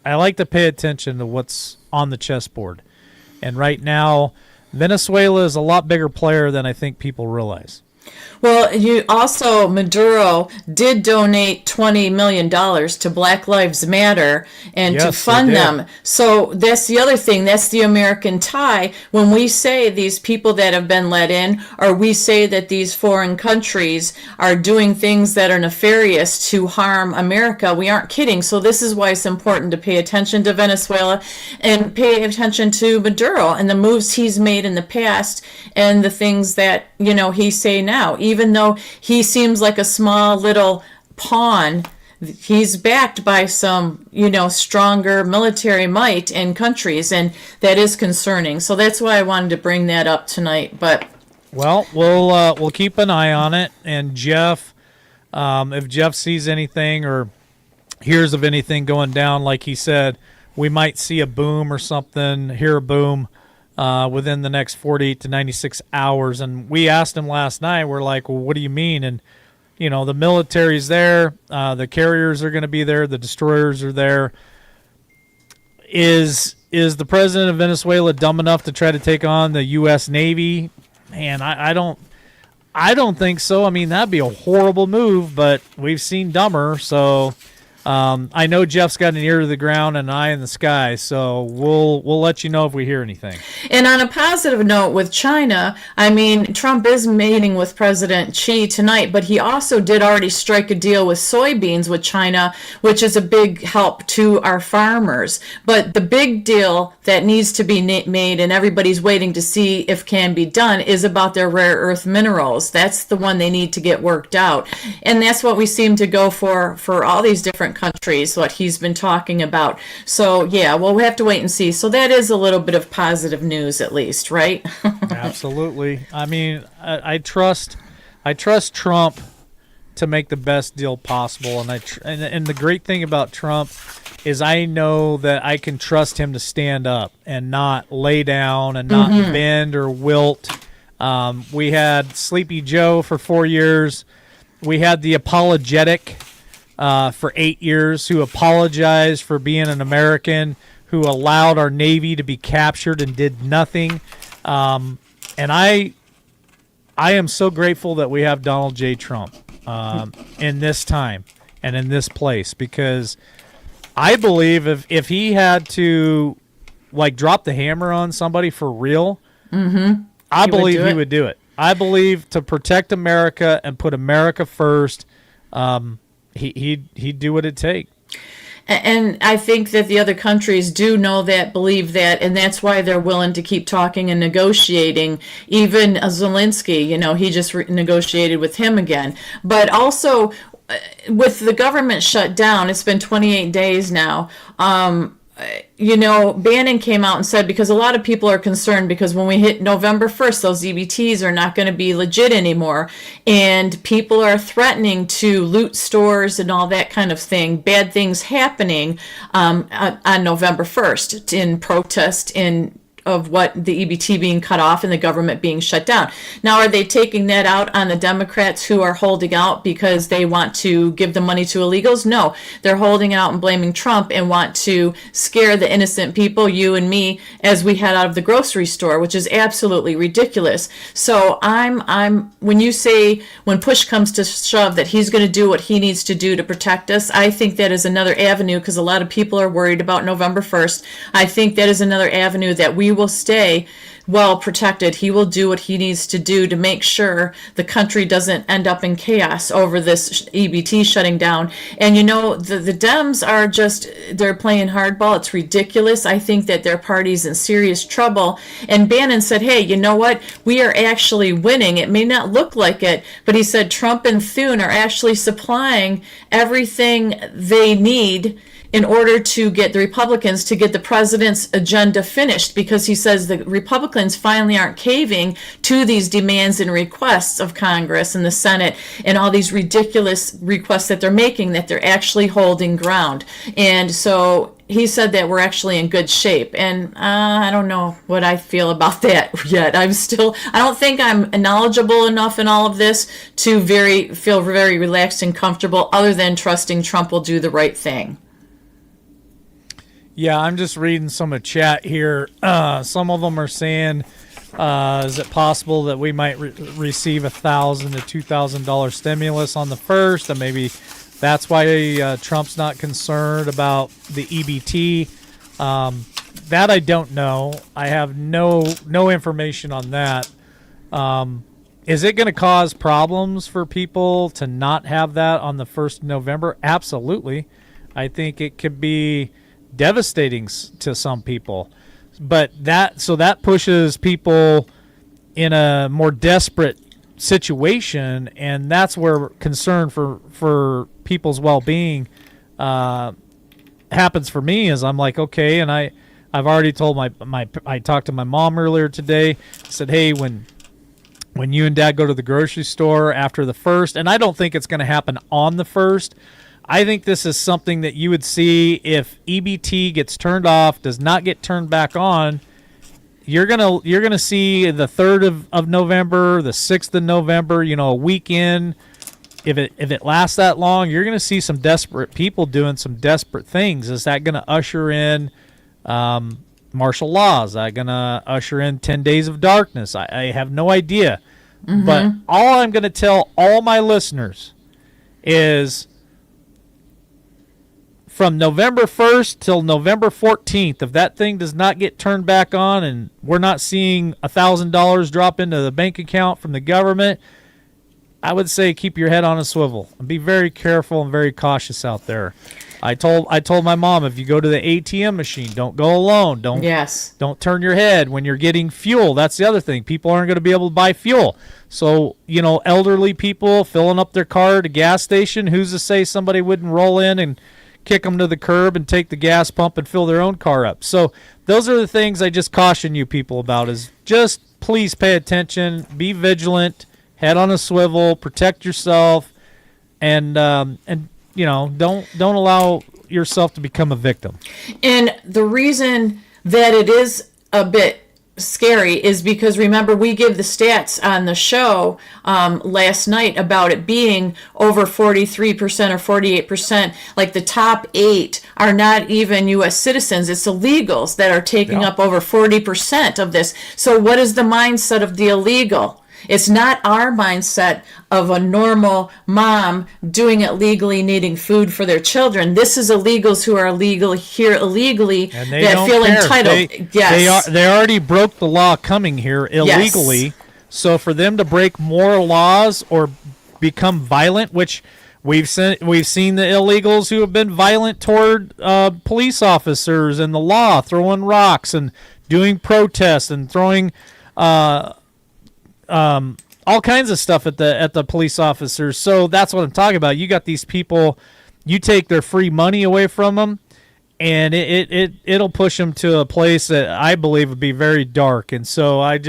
like to pay attention to what's on the chessboard. And right now, Venezuela is a lot bigger player than I think people realize. Well, Maduro did donate $20 million to Black Lives Matter and to fund them. So that's the other thing. That's the American tie. When we say these people that have been let in, or we say that these foreign countries are doing things that are nefarious to harm America, we aren't kidding. So this is why it's important to pay attention to Venezuela and pay attention to Maduro and the moves he's made in the past and the things that, he's saying now. Even though he seems like a small little pawn, he's backed by some, stronger military might in countries, and that is concerning. So that's why I wanted to bring that up tonight. But we'll keep an eye on it. And Jeff, if Jeff sees anything or hears of anything going down, like he said, we might see a boom or something, hear a boom within the next 48 to 96 hours. And we asked him last night, we're like, well, what do you mean? And, the military's there, the carriers are going to be there, the destroyers are there. Is the president of Venezuela dumb enough to try to take on the U.S. Navy? Man, I don't think so. I mean, that'd be a horrible move, but we've seen dumber, so... I know Jeff's got an ear to the ground and an eye in the sky, so we'll let you know if we hear anything. And on a positive note with China, Trump is meeting with President Xi tonight, but he also did already strike a deal with soybeans with China, which is a big help to our farmers. But the big deal that needs to be made, and everybody's waiting to see if can be done, is about their rare earth minerals. That's the one they need to get worked out. And that's what we seem to go for all these different countries, what he's been talking about. So yeah, well, we have to wait and see. So that is a little bit of positive news, at least, right? Absolutely. I trust Trump to make the best deal possible, and the great thing about Trump is I know that I can trust him to stand up and not lay down and not bend or wilt. We had Sleepy Joe for 4 years. We had the apologetic for 8 years, who apologized for being an American, who allowed our Navy to be captured and did nothing. And I am so grateful that we have Donald J. Trump in this time and in this place, because I believe if he had to drop the hammer on somebody for real, I believe he would do it. I believe to protect America and put America first, he'd do what it'd take. And I think that the other countries do know that, believe that, and that's why they're willing to keep talking and negotiating. Even Zelensky, he just negotiated with him again. But also, with the government shut down, it's been 28 days now. Bannon came out and said, because a lot of people are concerned because when we hit November 1st, those EBTs are not going to be legit anymore. And people are threatening to loot stores and all that kind of thing. Bad things happening on November 1st in protest of what the EBT being cut off and the government being shut down. Now, are they taking that out on the Democrats who are holding out because they want to give the money to illegals? No, they're holding out and blaming Trump and want to scare the innocent people, you and me, as we head out of the grocery store, which is absolutely ridiculous. So when you say, when push comes to shove, that he's going to do what he needs to do to protect us, I think that is another avenue, because a lot of people are worried about November 1st. I think that is another avenue that we will stay well protected. He will do what he needs to do to make sure the country doesn't end up in chaos over this EBT shutting down. And the Dems are they're playing hardball. It's ridiculous. I think that their party's in serious trouble. And Bannon said, hey, you know what? We are actually winning. It may not look like it, but he said Trump and Thune are actually supplying everything they need in order to get the Republicans to get the president's agenda finished, because he says the Republicans finally aren't caving to these demands and requests of Congress and the Senate and all these ridiculous requests that they're making, that they're actually holding ground. And so he said that we're actually in good shape. And I don't know what I feel about that yet. I don't think I'm knowledgeable enough in all of this to feel very relaxed and comfortable, other than trusting Trump will do the right thing. Yeah, I'm just reading some of the chat here. Some of them are saying, is it possible that we might receive $1,000 to $2,000 stimulus on the 1st? And maybe that's why Trump's not concerned about the EBT. That I don't know. I have no information on that. Is it going to cause problems for people to not have that on the 1st of November? Absolutely. I think it could be devastating to some people, but that pushes people in a more desperate situation, and that's where concern for people's well-being happens for me. Is I'm like, okay, and I've already told I talked to my mom earlier today. I said, hey, when you and Dad go to the grocery store after the 1st, and I don't think it's going to happen on the 1st. I think this is something that you would see if EBT gets turned off, does not get turned back on. You're gonna see the 3rd of November, the 6th of November, a weekend. If it lasts that long, you're gonna see some desperate people doing some desperate things. Is that gonna usher in martial law? Is that gonna usher in 10 days of darkness? I have no idea. Mm-hmm. But all I'm gonna tell all my listeners is, from November 1st till November 14th, if that thing does not get turned back on and we're not seeing $1,000 drop into the bank account from the government, I would say keep your head on a swivel and be very careful and very cautious out there. I told my mom, if you go to the ATM machine, don't go alone. Don't turn your head when you're getting fuel. That's the other thing. People aren't going to be able to buy fuel. So, elderly people filling up their car at a gas station, who's to say somebody wouldn't roll in and kick them to the curb and take the gas pump and fill their own car up. So those are the things I just caution you people about, is just please pay attention, be vigilant, head on a swivel, protect yourself, and don't allow yourself to become a victim. And the reason that it is a bit scary is because, remember, we give the stats on the show last night about it being over 43% or 48%. Like the top 8 are not even U.S. citizens. It's illegals that are taking up over 40% of this. So what is the mindset of the illegal? It's not our mindset of a normal mom doing it legally, needing food for their children. This is illegals who are illegal here illegally and they that feel care. entitled. They already broke the law coming here illegally. Yes. So for them to break more laws or become violent, which we've seen the illegals who have been violent toward police officers and the law, throwing rocks and doing protests and throwing all kinds of stuff at the police officers. So that's what I'm talking about. You got these people, you take their free money away from them, and it'll push them to a place that I believe would be very dark. And so I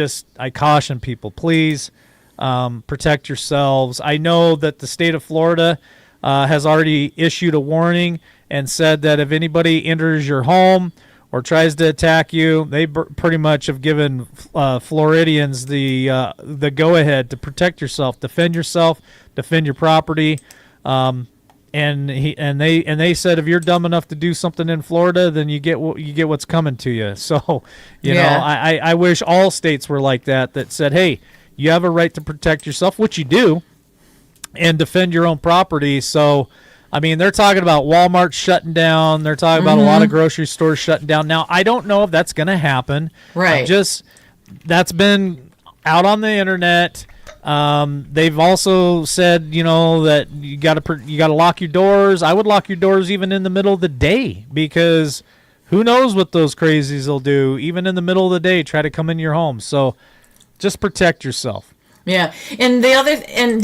caution people, please protect yourselves. I know that the state of Florida has already issued a warning and said that if anybody enters your home or tries to attack you, they pretty much have given Floridians the go-ahead to protect yourself, defend your property. And they said if you're dumb enough to do something in Florida, then you get what's coming to you. So I wish all states were like that said, hey, you have a right to protect yourself, which you do, and defend your own property. So I mean, they're talking about Walmart shutting down. They're talking about a lot of grocery stores shutting down. Now, I don't know if that's going to happen. Right. That's been out on the internet. They've also said, that you got to lock your doors. I would lock your doors even in the middle of the day, because who knows what those crazies will do. Even in the middle of the day, try to come in your home. So just protect yourself. Yeah, and the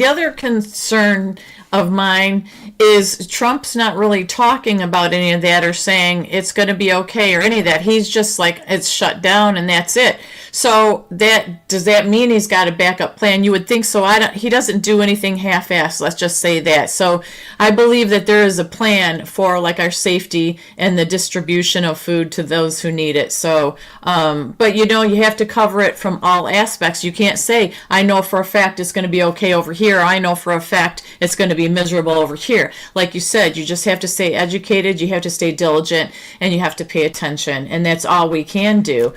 other concern of mine is Trump's not really talking about any of that or saying it's going to be okay or any of that. He's just like, it's shut down and that's it. So does that mean he's got a backup plan? You would think so. He doesn't do anything half-assed. Let's just say that. So I believe that there is a plan for like our safety and the distribution of food to those who need it. So, but you have to cover it from all aspects. You can't say, I know for a fact it's going to be okay over here. I know for a fact it's going to be miserable over here. Like you said, you just have to stay educated. You have to stay diligent, and you have to pay attention. And that's all we can do.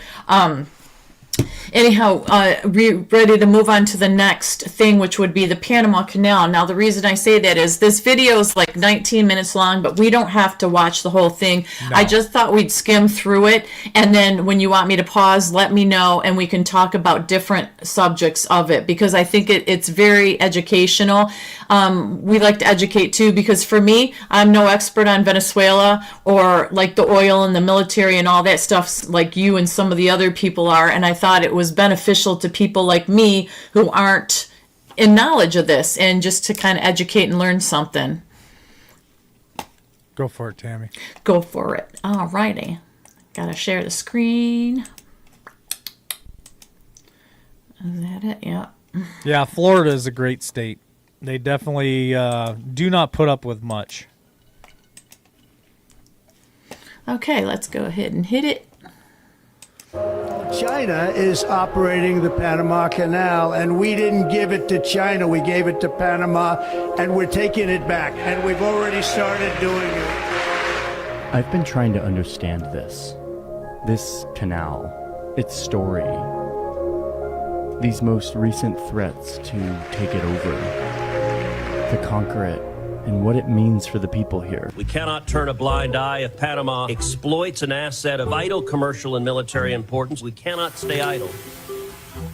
Anyhow, we're ready to move on to the next thing, which would be the Panama Canal. Now, the reason I say that is this video is like 19 minutes long, but we don't have to watch the whole thing. No. I just thought we'd skim through it, and then when you want me to pause, let me know, and we can talk about different subjects of it, because I think it's very educational. We like to educate, too, because for me, I'm no expert on Venezuela or like the oil and the military and all that stuff like you and some of the other people are, and I thought it was beneficial to people like me who aren't in knowledge of this, and just to kind of educate and learn something. Go for it, Tammy. Go for it. All righty. Gotta share the screen. Is that it? Yeah. Yeah, Florida is a great state. They definitely do not put up with much. Okay, let's go ahead and hit it. China is operating the Panama Canal, and we didn't give it to China. We gave it to Panama, and we're taking it back, and we've already started doing it. I've been trying to understand this canal, its story, these most recent threats to take it over, to conquer it, and what it means for the people here. We cannot turn a blind eye if Panama exploits an asset of vital commercial and military importance. We cannot stay idle.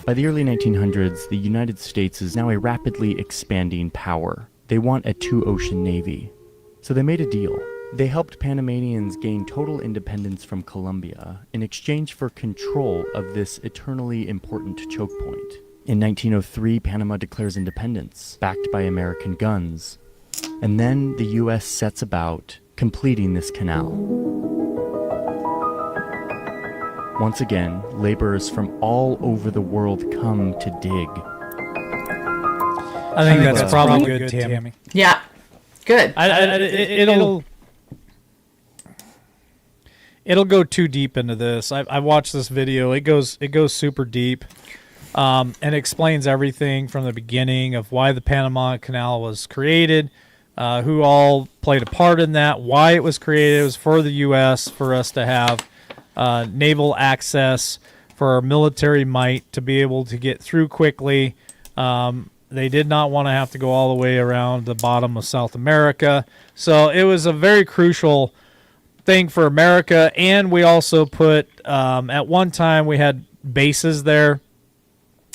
By the early 1900s, the United States is now a rapidly expanding power. They want a two-ocean navy. So they made a deal. They helped Panamanians gain total independence from Colombia in exchange for control of this eternally important choke point. In 1903, Panama declares independence, backed by American guns. And then the U.S. sets about completing this canal. Once again, laborers from all over the world come to dig. I think that's probably good, Tammy. Yeah, good. It'll go too deep into this. I watched this video. It goes super deep, and explains everything from the beginning of why the Panama Canal was created, who all played a part in that, why it was created. It was for the U.S., for us to have naval access, for our military might to be able to get through quickly. They did not want to have to go all the way around the bottom of South America. So it was a very crucial thing for America. And we also put, at one time, we had bases there.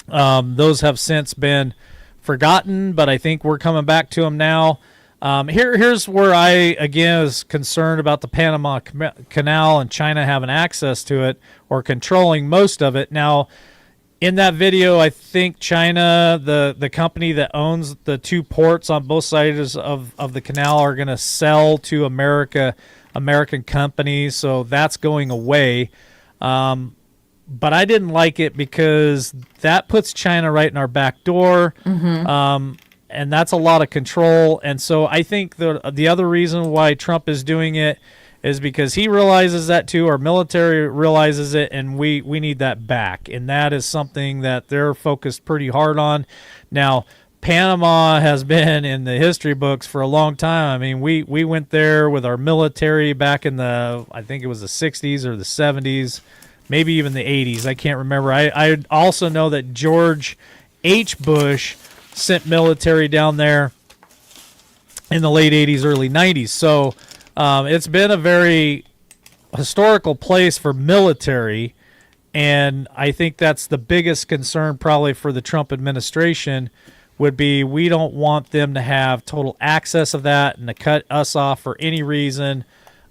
Those have since been forgotten, but I think we're coming back to them now. Here's where I, again, is concerned about the Panama Canal and China having access to it or controlling most of it. Now, in that video, I think China, the company that owns the two ports on both sides of the canal, are going to sell to American companies, so that's going away. But I didn't like it because that puts China right in our back door. Mm-hmm. And that's a lot of control. And so I think the other reason why Trump is doing it is because he realizes that too. Our military realizes it, and we need that back. And that is something that they're focused pretty hard on. Now, Panama has been in the history books for a long time. I mean, we went there with our military back in I think it was the 60s or the 70s, maybe even the 80s. I can't remember. I also know that George H. Bush sent military down there in the late 80s, early 90s. So it's been a very historical place for military, and I think that's the biggest concern probably for the Trump administration would be we don't want them to have total access of that and to cut us off for any reason,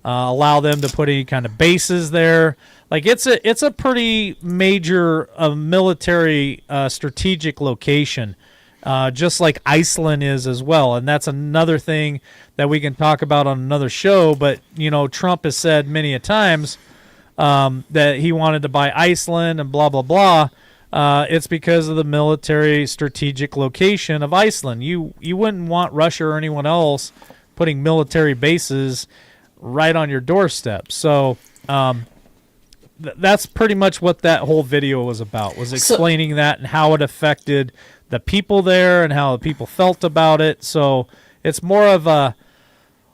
allow them to put any kind of bases there. Like it's a pretty major military strategic location, just like Iceland is as well. And that's another thing that we can talk about on another show. But, you know, Trump has said many a times that he wanted to buy Iceland and blah, blah, blah. It's because of the military strategic location of Iceland. You wouldn't want Russia or anyone else putting military bases right on your doorstep. So that's pretty much what that whole video was about, was explaining that and how it affected the people there and how the people felt about it. So it's more of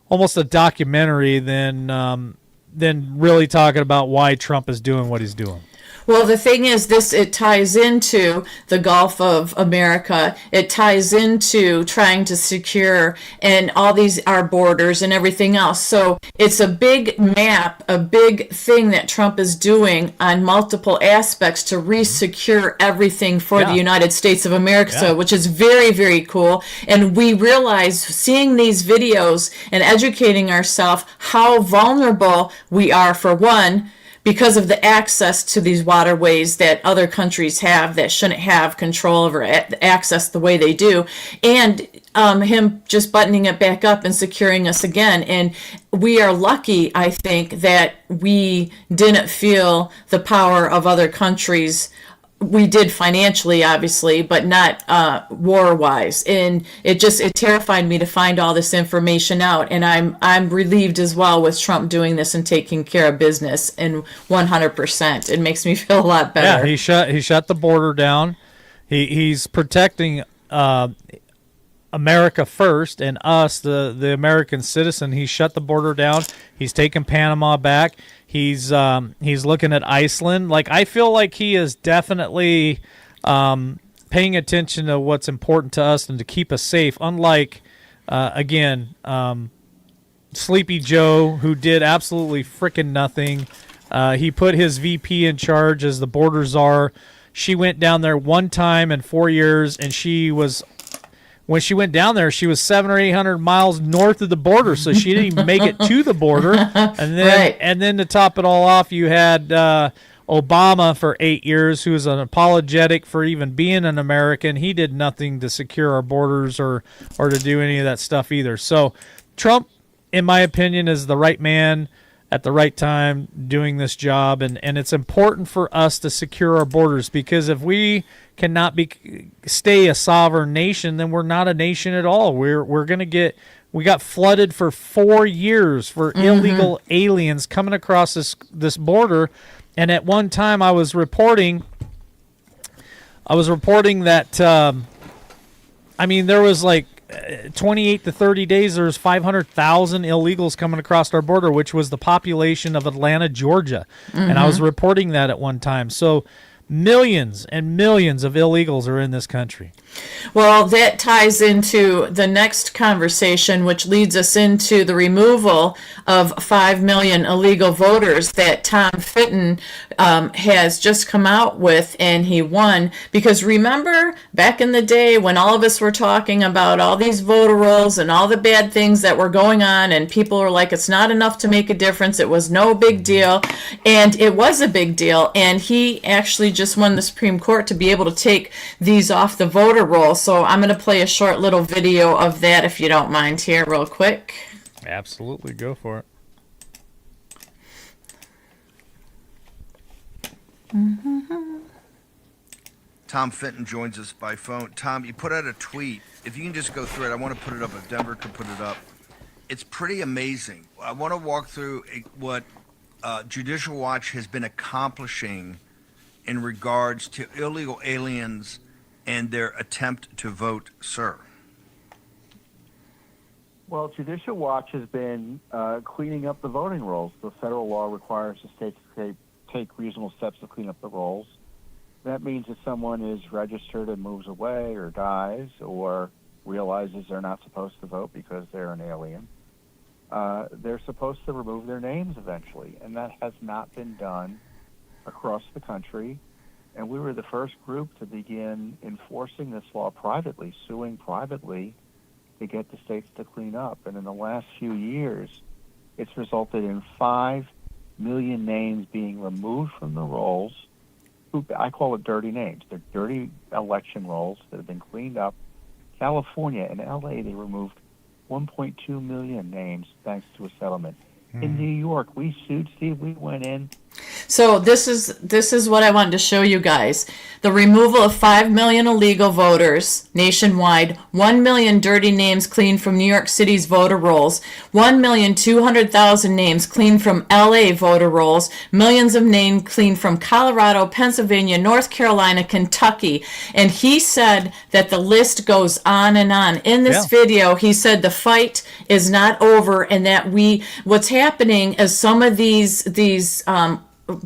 almost a documentary than really talking about why Trump is doing what he's doing. Well, the thing is, it ties into the Gulf of America. It ties into trying to secure and all these our borders and everything else. So it's a big map, a big thing that Trump is doing on multiple aspects to re-secure everything for the United States of America, which is very, very cool. And we realize, seeing these videos and educating ourselves, how vulnerable we are, for one, because of the access to these waterways that other countries have that shouldn't have control over access the way they do, and him just buttoning it back up and securing us again. And we are lucky, I think, that we didn't feel the power of other countries. We did financially, obviously, but not war-wise. And it terrified me to find all this information out. And I'm relieved as well with Trump doing this and taking care of business. And 100%, it makes me feel a lot better. Yeah, he shut the border down. He's protecting America first, and us, the American citizen. He shut the border down. He's taken Panama back. He's looking at Iceland. Like, I feel like he is definitely paying attention to what's important to us and to keep us safe. Unlike, Sleepy Joe, who did absolutely freaking nothing. He put his VP in charge as the border czar. She went down there one time in 4 years, and when she went down there, she was 700 or 800 miles north of the border, so she didn't even make it to the border. And then to top it all off, you had Obama for 8 years, who was an apologetic for even being an American. He did nothing to secure our borders or to do any of that stuff either. So Trump, in my opinion, is the right man at the right time doing this job, and it's important for us to secure our borders, because if we cannot stay a sovereign nation, then we're not a nation at all. We got flooded for 4 years for illegal aliens coming across this border, and at one time I was reporting that there was like 28 to 30 days, there was 500,000 illegals coming across our border, which was the population of Atlanta, Georgia. And I was reporting that at one time. So millions and millions of illegals are in this country. Well, that ties into the next conversation, which leads us into the removal of 5 million illegal voters that Tom Fitton has just come out with, and he won. Because remember, back in the day when all of us were talking about all these voter rolls and all the bad things that were going on, and people were like, it's not enough to make a difference, it was no big deal, and it was a big deal. And he actually just won the Supreme Court to be able to take these off the voter roll. So I'm going to play a short little video of that, if you don't mind, here real quick. Absolutely, go for it. Tom Fenton joins us by phone. Tom, you put out a tweet. If you can just go through it, I want to put it up. If Denver could put it up. It's pretty amazing. I want to walk through what Judicial Watch has been accomplishing in regards to illegal aliens and their attempt to vote, sir. Well, Judicial Watch has been cleaning up the voting rolls. The federal law requires the states to take reasonable steps to clean up the rolls. That means if someone is registered and moves away or dies, or realizes they're not supposed to vote because they're an alien, they're supposed to remove their names eventually. And that has not been done across the country. And we were the first group to begin enforcing this law privately, suing privately to get the states to clean up. And in the last few years, it's resulted in 5 million names being removed from the rolls. I call it dirty names. They're dirty election rolls that have been cleaned up. California and LA, they removed 1.2 million names thanks to a settlement. In New York, we sued, Steve. We went in. So this is what I wanted to show you guys. The removal of 5 million illegal voters nationwide, 1 million dirty names cleaned from New York City's voter rolls, 1,200,000 names cleaned from LA voter rolls, millions of names cleaned from Colorado, Pennsylvania, North Carolina, Kentucky. And he said that the list goes on and on. In this video, he said the fight is not over, and that what's happening is some of these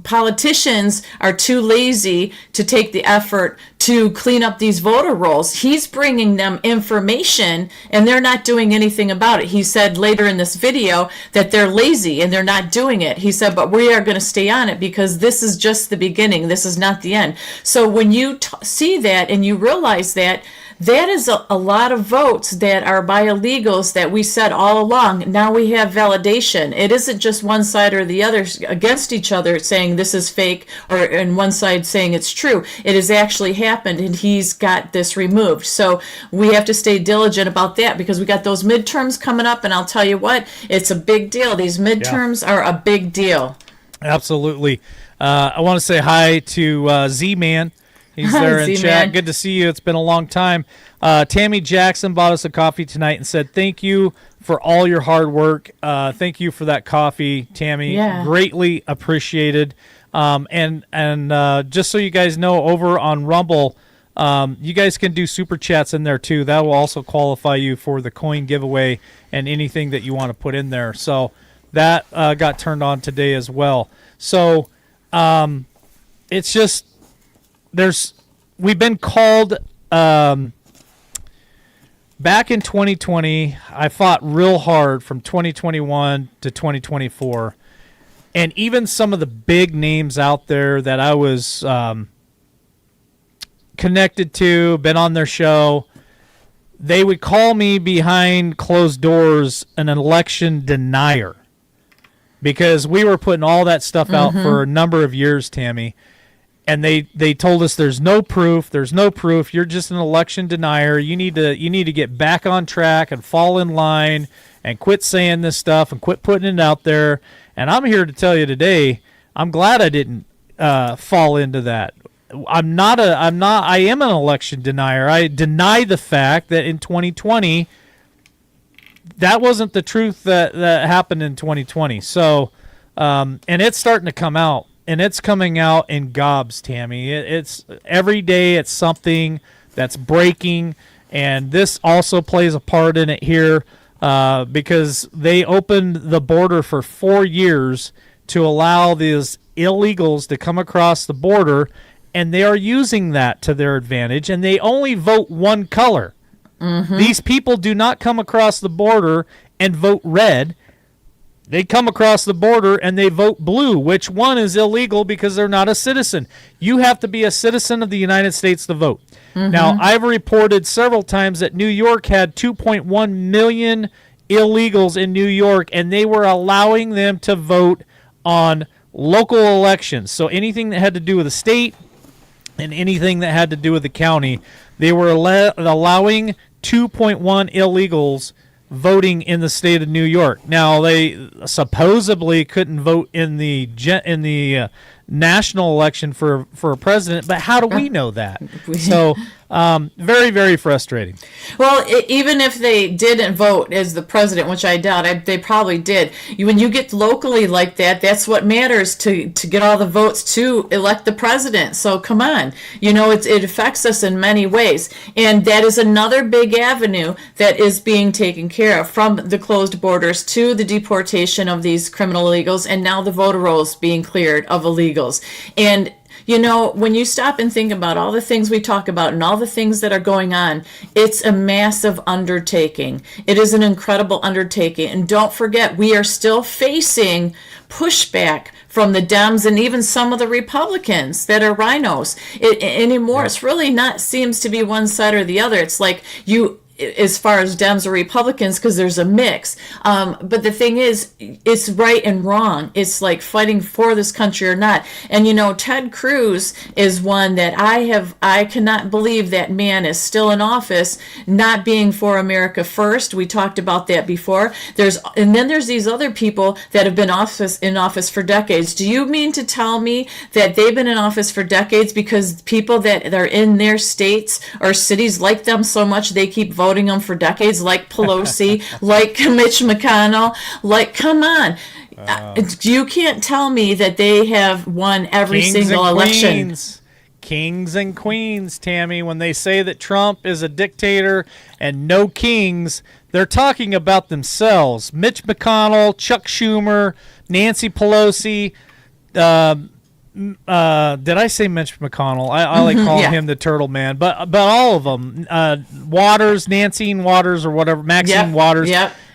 politicians are too lazy to take the effort to clean up these voter rolls. He's bringing them information and they're not doing anything about it. He said later in this video that they're lazy and they're not doing it. He said, but we are going to stay on it because this is just the beginning. This is not the end. So when you see that and you realize that, that is a lot of votes that are by illegals that we said all along. Now we have validation. It isn't just one side or the other against each other saying this is fake, or and one side saying it's true. It has actually happened, and he's got this removed. So we have to stay diligent about that because we got those midterms coming up, and I'll tell you what, it's a big deal. These midterms are a big deal. Absolutely. I want to say hi to Z-Man. He's there in chat. Good to see you. It's been a long time. Tammy Jackson bought us a coffee tonight and said, thank you for all your hard work. Thank you for that coffee, Tammy. Yeah. Greatly appreciated. And just so you guys know, over on Rumble, you guys can do super chats in there too. That will also qualify you for the coin giveaway and anything that you want to put in there. So that got turned on today as well. So it's just, we've been called back in 2020. I fought real hard from 2021 to 2024, and even some of the big names out there that I was connected to, been on their show, they would call me behind closed doors an election denier because we were putting all that stuff out for a number of years, Tammy. And they told us there's no proof. You're just an election denier. You need to get back on track and fall in line and quit saying this stuff and quit putting it out there. And I'm here to tell you today, I'm glad I didn't fall into that. I am an election denier. I deny the fact that in 2020 that wasn't the truth that happened in 2020. So and it's starting to come out. And it's coming out in gobs, Tammy. It's every day it's something that's breaking, and this also plays a part in it here because they opened the border for 4 years to allow these illegals to come across the border, and they are using that to their advantage, and they only vote one color. These people do not come across the border and vote red. They come across the border and they vote blue, which one is illegal because they're not a citizen. You have to be a citizen of the United States to vote. Now, I've reported several times that New York had 2.1 million illegals in New York, and they were allowing them to vote on local elections. So anything that had to do with the state and anything that had to do with the county, they were allowing 2.1 illegals voting in the state of New York. Now, they supposedly couldn't vote in the national election for a president, but how do we know that? So very, very frustrating. Well, even if they didn't vote as the president, which I doubt, they probably did. When you get locally like that, that's what matters to get all the votes to elect the president. So come on, it affects us in many ways, and that is another big avenue that is being taken care of, from the closed borders to the deportation of these criminal illegals, and now the voter rolls being cleared of illegals. And You know, when you stop and think about all the things we talk about and all the things that are going on, it's a massive undertaking. It is an incredible undertaking. And don't forget, we are still facing pushback from the Dems and even some of the Republicans that are rhinos anymore. It's really not seems to be one side or the other. It's like you, as far as Dems or Republicans, because there's a mix. But the thing is, it's right and wrong. It's like fighting for this country or not. And you know, Ted Cruz is one that I cannot believe that man is still in office, not being for America first. We talked about that before. And then there's these other people that have been in office for decades. Do you mean to tell me that they've been in office for decades because people that are in their states or cities like them so much they keep voting them for decades, like Pelosi, like Mitch McConnell, like, come on. You can't tell me that they have won every single election. Kings and queens, Tammy. When they say that Trump is a dictator and no kings, they're talking about themselves. Mitch McConnell, Chuck Schumer, Nancy Pelosi, did I say Mitch McConnell? I like calling him the Turtle Man, but all of them, Waters, Nancy Waters, or whatever, Maxine Waters,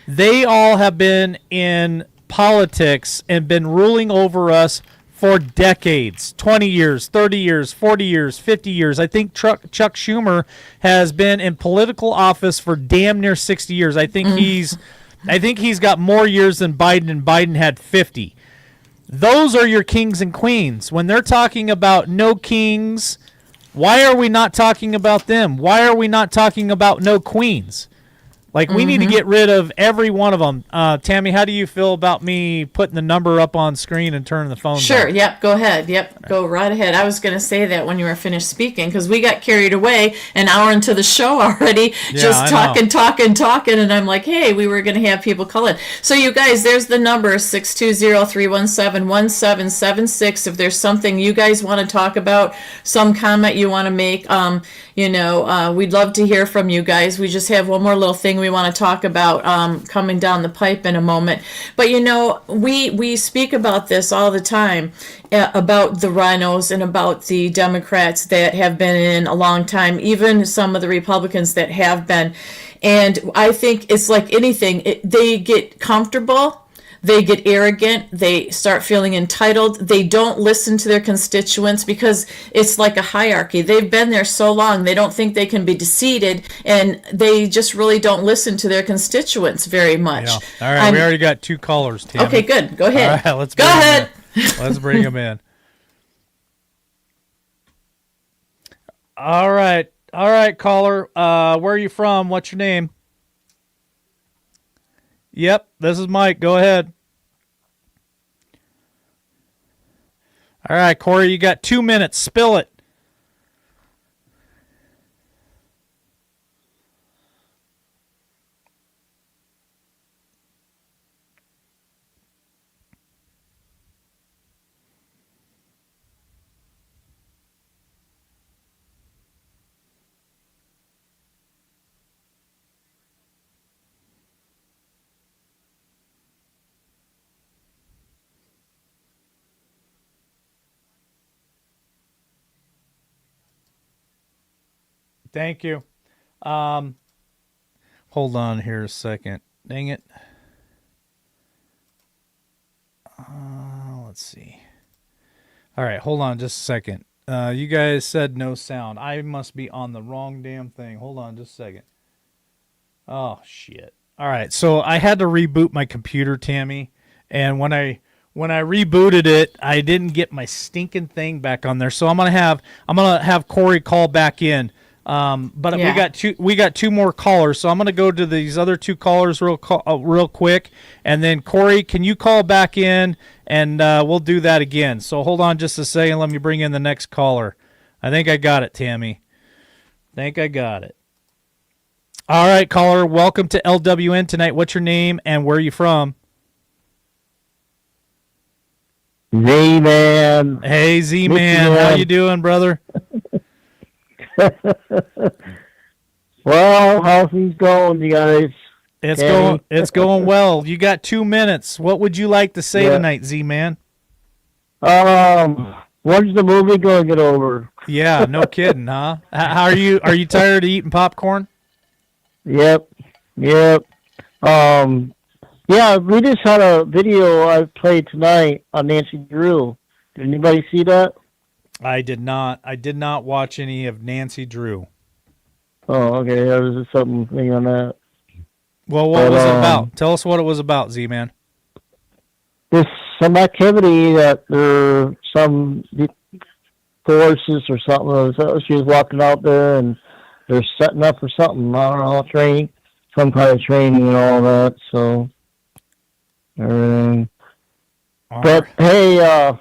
they all have been in politics and been ruling over us for decades, 20 years, 30 years, 40 years, 50 years. I think Chuck Schumer has been in political office for damn near 60 years. I think he's got more years than Biden, and Biden had 50. Those are your kings and queens. When they're talking about no kings, why are we not talking about them? Why are we not talking about no queens? Like, we need to get rid of every one of them. Tammy, how do you feel about me putting the number up on screen and turning the phone Sure, on? yep, go ahead. Yep, go right ahead. I was going to say that when you were finished speaking, because we got carried away an hour into the show already, just talking, and I'm like, hey, we were going to have people call in. So you guys, there's the number, 620-317-1776. If there's something you guys want to talk about, some comment you want to make, we'd love to hear from you guys. We just have one more little thing we want to talk about coming down the pipe in a moment. But we speak about this all the time, about the rhinos and about the Democrats that have been in a long time, even some of the Republicans that have been. And I think it's like anything, they get comfortable. They get arrogant. They start feeling entitled. They don't listen to their constituents because it's like a hierarchy. They've been there so long. They don't think they can be defeated, and they just really don't listen to their constituents very much. Yeah. All right, we already got 2 callers, Tammy. Okay, good. Go ahead. All right, let's bring them in. All right, caller. Where are you from? What's your name? Yep, this is Mike. Go ahead. All right, Corey, you got 2 minutes. Spill it. Thank you. Hold on here a second. Dang it. Let's see. All right, hold on just a second. You guys said no sound. I must be on the wrong damn thing. Hold on just a second. Oh, shit. All right, so I had to reboot my computer, Tammy, and when I rebooted it, I didn't get my stinking thing back on there. So I'm gonna have Corey call back in. But we got 2 more callers, so I'm going to go to these other 2 callers real quick, and then Corey, can you call back in, and we'll do that again. So hold on just a second. Let me bring in the next caller. I think I got it, Tammy. Think I got it. All right, caller, welcome to LWN tonight. What's your name and where are you from? Z-Man. Hey, Z-Man. How you doing, brother? Well, how's things going, you guys? It's going well. You got 2 minutes. What would you like to say tonight, Z-Man? I When's the movie going to get over? Yeah, no kidding, huh? How are you? Are you tired of eating popcorn? Yep. Yeah, we just had a video I played tonight on Nancy Drew. Did anybody see that? I did not. I did not watch any of Nancy Drew. Oh, okay. There was just something on that. Well, what was it about? Tell us what it was about, Z-Man. There's some activity that some forces or something. So she was walking out there and they're setting up for something. I don't know, training, some kind of training and all that. So everything. But hey,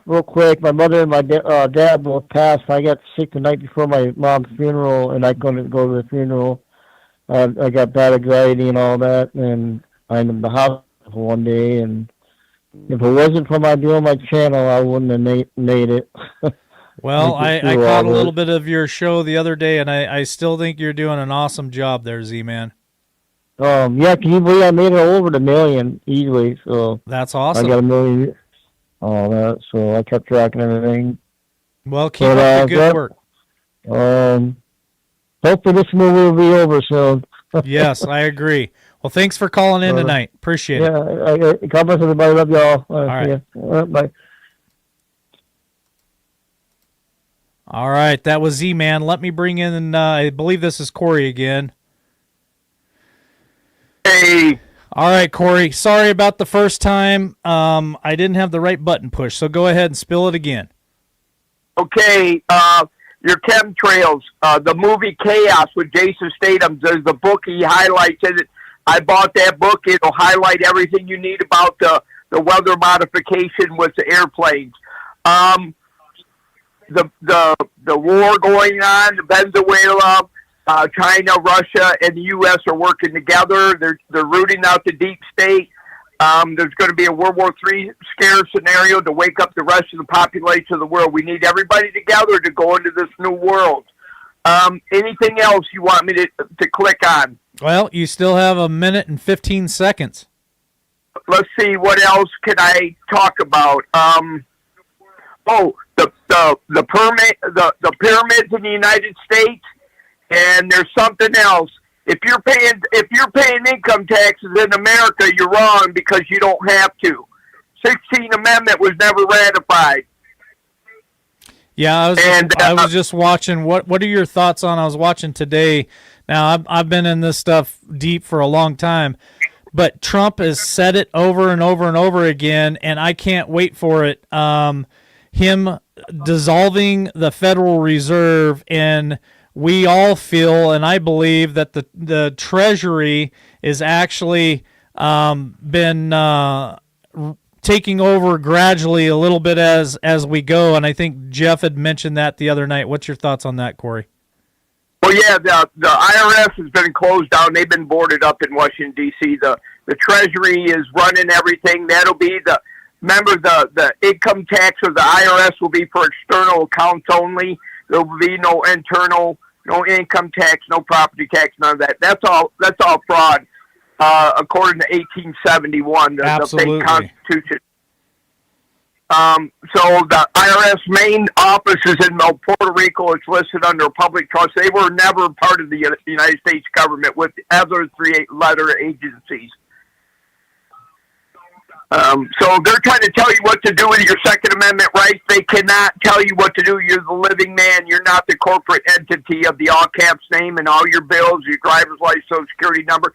real quick, my mother and my dad both passed. I got sick the night before my mom's funeral, and I couldn't go to the funeral. I got bad anxiety and all that, and I'm in the hospital one day. And if it wasn't for my doing my channel, I wouldn't have made it. Well, I caught a little bit of your show the other day, and I still think you're doing an awesome job there, Z-Man. Yeah, can you believe I made it over the million easily? So that's awesome. I got 1 million. All that, so I kept tracking everything. Well, keep up the good work. Hopefully this movie will be over soon. Yes, I agree. Well, thanks for calling in tonight. Appreciate it. Yeah, God bless everybody. Love y'all. All right. Bye. All right, that was Z-Man. Let me bring in, I believe this is Corey again. Hey. All right, Corey. Sorry about the first time. I didn't have the right button pushed, so go ahead and spill it again. Okay, your chemtrails, the movie Chaos with Jason Statham, there's the book, he highlights it. I bought that book. It'll highlight everything you need about the weather modification with the airplanes. The war going on, Venezuela, China, Russia, and the U.S. are working together. They're rooting out the deep state. There's going to be a World War III scare scenario to wake up the rest of the population of the world. We need everybody together to go into this new world. Anything else you want me to click on? Well, you still have 1 minute and 15 seconds. Let's see, what else can I talk about? The pyramids in the United States. And there's something else. If you're paying income taxes in America, you're wrong because you don't have to. 16th Amendment was never ratified. Yeah, I was just watching. What are your thoughts on? I was watching today. Now I've been in this stuff deep for a long time, but Trump has said it over and over and over again, and I can't wait for it. Him dissolving the Federal Reserve, and we all feel, and I believe that the Treasury is actually been taking over gradually a little bit as we go, and I think Jeff had mentioned that the other night. What's your thoughts on that, Corey? Well, yeah, the IRS has been closed down. They've been boarded up in Washington, D.C. The Treasury is running everything. That'll be the income tax of the IRS will be for external accounts only. There will be no internal, no income tax, no property tax, none of that. That's all fraud, according to 1871, the fake Constitution. So the IRS main office is in Puerto Rico. It's listed under public trust. They were never part of the United States government with other 3 letter agencies. So they're trying to tell you what to do with your Second Amendment rights. They cannot tell you what to do. You're the living man. You're not the corporate entity of the all caps name and all your bills, your driver's license, Social Security number.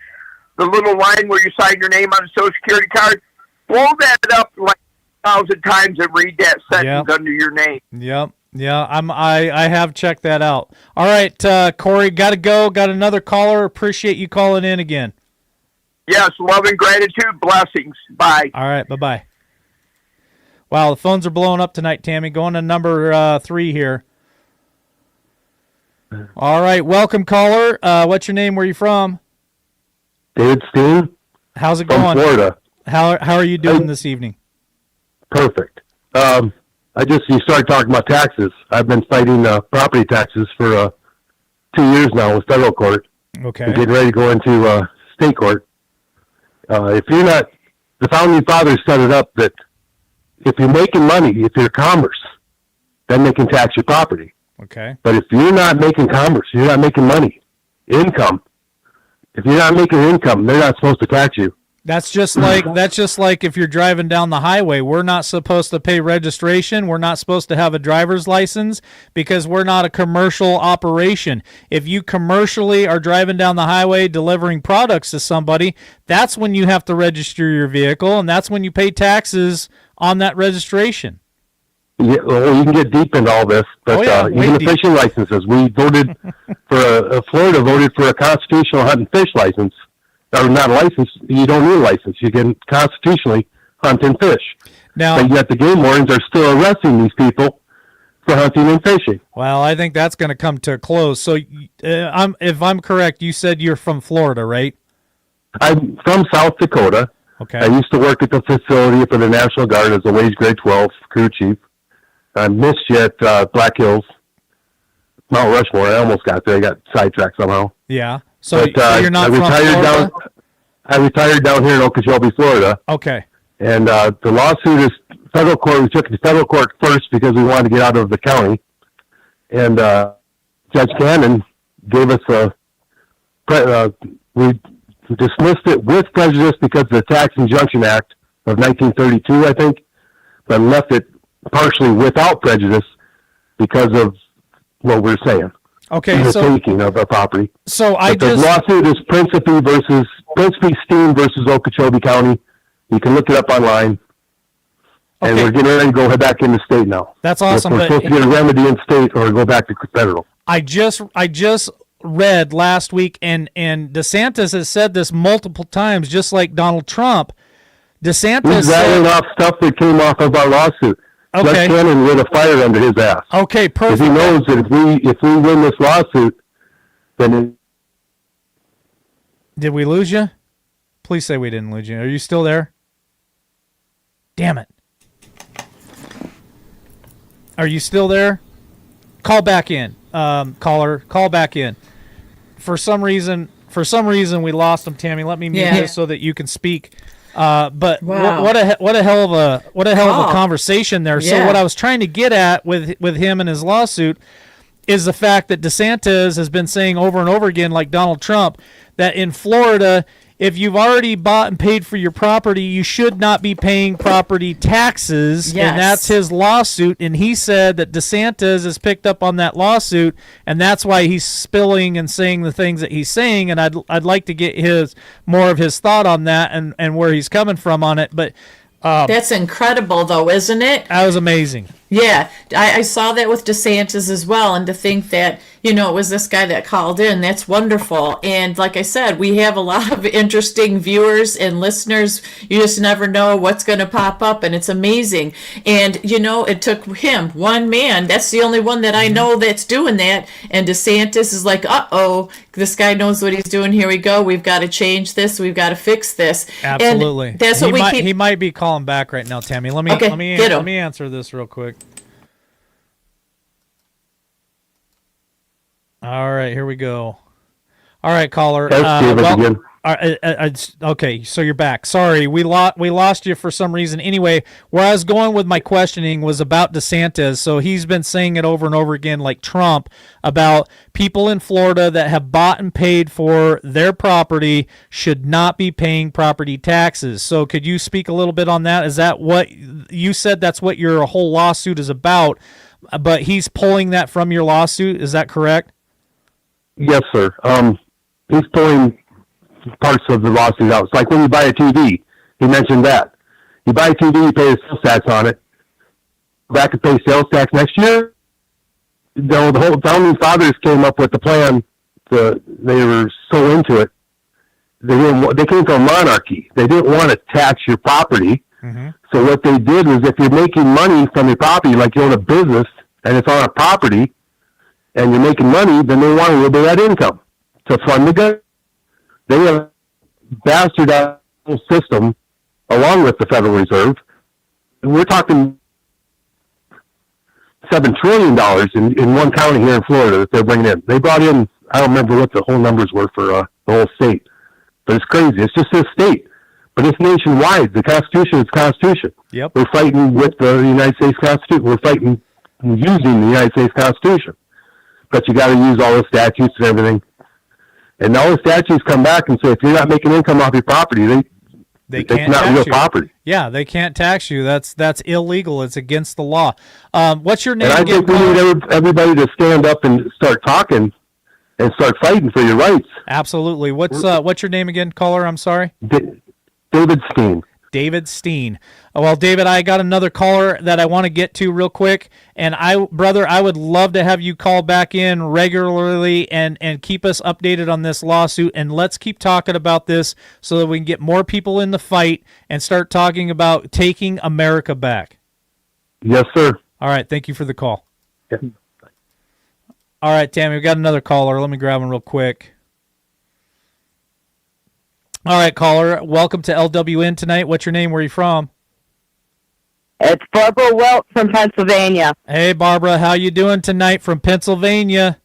The little line where you sign your name on a Social Security card, blow that up like 1,000 times and read that sentence under your name. Yep. Yeah, I have checked that out. All right, Corey, got to go. Got another caller. Appreciate you calling in again. Yes, love and gratitude. Blessings. Bye. All right, bye-bye. Wow, the phones are blowing up tonight, Tammy. Going to number 3 here. All right, welcome, caller. What's your name? Where are you from? David Steen. How's it going? From Florida. How are you doing this evening? Perfect. You started talking about taxes. I've been fighting property taxes for 2 years now with federal court. Okay. I'm getting ready to go into state court. If you're not, the founding fathers set it up that if you're making money, if you're commerce, then they can tax your property. Okay. But if you're not making commerce, you're not making money, income. If you're not making income, they're not supposed to tax you. That's just like if you're driving down the highway, we're not supposed to pay registration. We're not supposed to have a driver's license because we're not a commercial operation. If you commercially are driving down the highway delivering products to somebody, that's when you have to register your vehicle, and that's when you pay taxes on that registration. Yeah, well, you can get deep into all this, but even the fishing licenses, we voted for Florida voted for a constitutional hunt and fish license. Or not a license, you don't need a license. You can constitutionally hunt and fish. Now, but yet the game wardens are still arresting these people for hunting and fishing. Well, I think that's going to come to a close. So, if I'm correct, you said you're from Florida, right? I'm from South Dakota. Okay. I used to work at the facility for the National Guard as a wage grade 12 crew chief. I missed you at Black Hills, Mount Rushmore. I almost got there. I got sidetracked somehow. Yeah. So you're not from Florida? I retired down here in Okeechobee, Florida. Okay. And the lawsuit is federal court. We took it to federal court first because we wanted to get out of the county. And Judge Cannon gave us we dismissed it with prejudice because of the Tax Injunction Act of 1932, I think, but left it partially without prejudice because of what we're saying. Okay, the taking of our property. So the lawsuit is Principe Steen versus Okeechobee County. You can look it up online. Okay. And we're getting ready to go back into state now. That's awesome. We're supposed to get a remedy in state or go back to federal. I just read last week, and DeSantis has said this multiple times, just like Donald Trump. DeSantis He's rattling off stuff that came off of our lawsuit. Okay. Judge Cannon lit a fire under his ass. Okay, perfect. Because he knows that if we win this lawsuit, then Did we lose you? Please say we didn't lose you. Are you still there? Damn it. Are you still there? Call back in. Caller, call back in. For some reason we lost him, Tammy. Let me mute this so that you can speak. But wow. what a hell of a conversation there. Yeah. So what I was trying to get at with him and his lawsuit is the fact that DeSantis has been saying over and over again, like Donald Trump, that in Florida, if you've already bought and paid for your property, you should not be paying property taxes. Yes. And that's his lawsuit. And he said that DeSantis has picked up on that lawsuit, and that's why he's spilling and saying the things that he's saying. And I'd like to get more of his thought on that and where he's coming from on it. But that's incredible, though, isn't it? That was amazing. Yeah, I saw that with DeSantis as well, and to think that, it was this guy that called in, that's wonderful. And like I said, we have a lot of interesting viewers and listeners. You just never know what's going to pop up, and it's amazing. And, it took him, one man, that's the only one that I know that's doing that, and DeSantis is like, uh-oh, this guy knows what he's doing, here we go, we've got to change this, we've got to fix this. Absolutely. And that's what he might be calling back right now, Tammy. Let me answer this real quick. All right, here we go. All right, caller. Okay, so you're back. Sorry, we lost you for some reason. Anyway, where I was going with my questioning was about DeSantis. So he's been saying it over and over again, like Trump, about people in Florida that have bought and paid for their property should not be paying property taxes. So could you speak a little bit on that? Is that what you said? That's what your whole lawsuit is about, but he's pulling that from your lawsuit. Is that correct? Yes, sir. He's pulling parts of the lawsuit out. It's like when you buy a TV. He mentioned that. You buy a TV, you pay a sales tax on it. Back and pay sales tax next year. The whole founding fathers came up with the plan. They were so into it. They came from monarchy. They didn't want to tax your property. Mm-hmm. So what they did was, if you're making money from your property, like you own a business and it's on a property, and you're making money, then they want a little bit of that income to fund the government. They have bastardized the whole system along with the Federal Reserve. And we're talking $7 trillion in one county here in Florida that they're bringing in. They brought in, I don't remember what the whole numbers were for the whole state, but it's crazy. It's just this state, but it's nationwide. The Constitution is the Constitution. Yep. We're fighting with the United States Constitution. We're fighting using the United States Constitution. But you got to use all the statutes and everything. And all the statutes come back and say if you're not making income off your property, they it's can't not tax real you. property. Yeah, they can't tax you. That's illegal. It's against the law. What's your name And I again, think we need everybody to stand up and start talking and start fighting for your rights. Absolutely. What's your name again, caller? I'm sorry. David Steen. David Steen. Well, David, I got another caller that I want to get to real quick, and I would love to have you call back in regularly and keep us updated on this lawsuit, and let's keep talking about this so that we can get more people in the fight and start talking about taking America back. Yes, sir. All right, thank you for the call. Yeah. All right, Tammy, we got another caller. Let me grab him real quick. All right, caller, welcome to LWN tonight. What's your name? Where are you from? It's Barbara Welt from Pennsylvania. Hey, Barbara, how you doing tonight from Pennsylvania?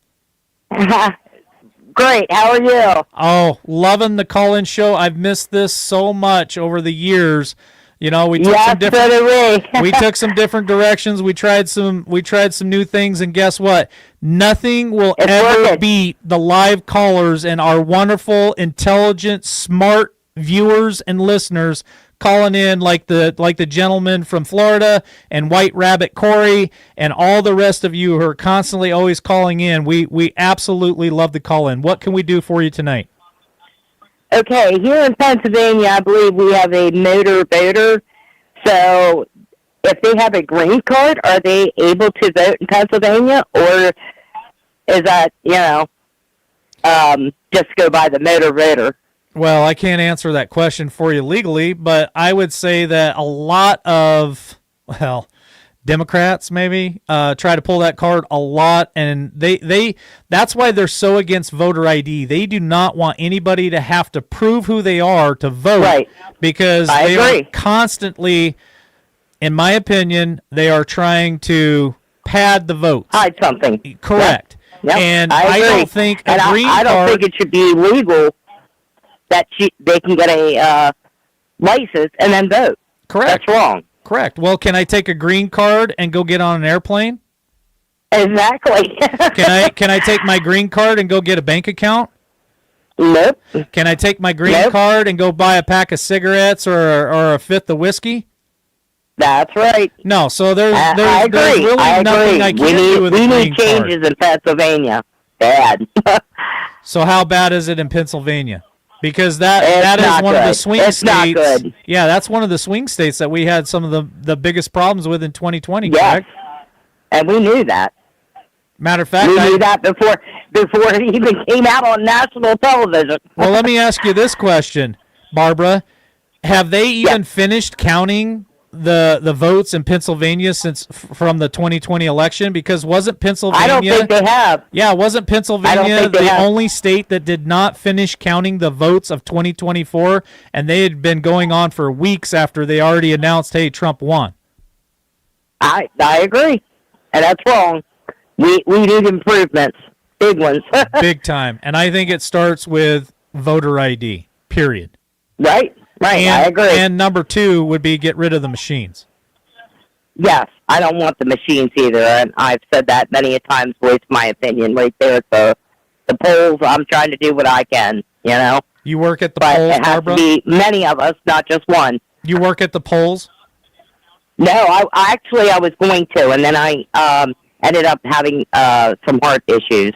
Great. How are you? Oh, loving the call-in show. I've missed this so much over the years. You know, we took some different. So did we. We took some different directions. We tried some new things, and guess what? Nothing will ever beat the live callers and our wonderful, intelligent, smart viewers and listeners calling in like the gentleman from Florida and White Rabbit Corey and all the rest of you who are constantly always calling in. We absolutely love the call in. What can we do for you tonight? Okay, here in Pennsylvania, I believe we have a motor voter. So if they have a green card, are they able to vote in Pennsylvania? Or is that, just go by the motor voter? Well, I can't answer that question for you legally, but I would say that a lot of, Democrats maybe try to pull that card a lot, and they that's why they're so against voter ID. They do not want anybody to have to prove who they are to vote, right? Because they are constantly, in my opinion, they are trying to pad the votes. Hide something. Correct. Yep. And I don't think a green I don't card. think it should be legal that they can get a license and then vote. Correct. That's wrong. Correct. Well, can I take a green card and go get on an airplane? Exactly. Can I take my green card and go get a bank account? Nope. Can I take my green card and go buy a pack of cigarettes or a fifth of whiskey? That's right. No, so there's I agree. really nothing I can do with a green We need changes card. in Pennsylvania. Bad. So how bad is it in Pennsylvania? Because that It's is not one of the good. swing It's states. not good. Yeah, that's one of the swing states that we had some of the biggest problems with in 2020, Yes. correct? And we knew that. Matter of fact, We knew that before it even came out on national television. Well, let me ask you this question, Barbara. Have they even finished counting the votes in Pennsylvania since from the 2020 election? Because wasn't Pennsylvania? I don't think they have. Yeah, wasn't Pennsylvania think they the have. only state that did not finish counting the votes of 2024? And they had been going on for weeks after they already announced, hey, Trump won. I agree, and that's wrong. We need improvements, big ones. Big time. And I think it starts with voter ID, period. Right, I agree. And number two would be get rid of the machines. Yes, I don't want the machines either, and I've said that many a times, voiced my opinion right there at the polls. I'm trying to do what I can, You work at the But polls, it has Barbara? to be many of us, not just one. You work at the polls? No, I was going to, and then I ended up having some heart issues.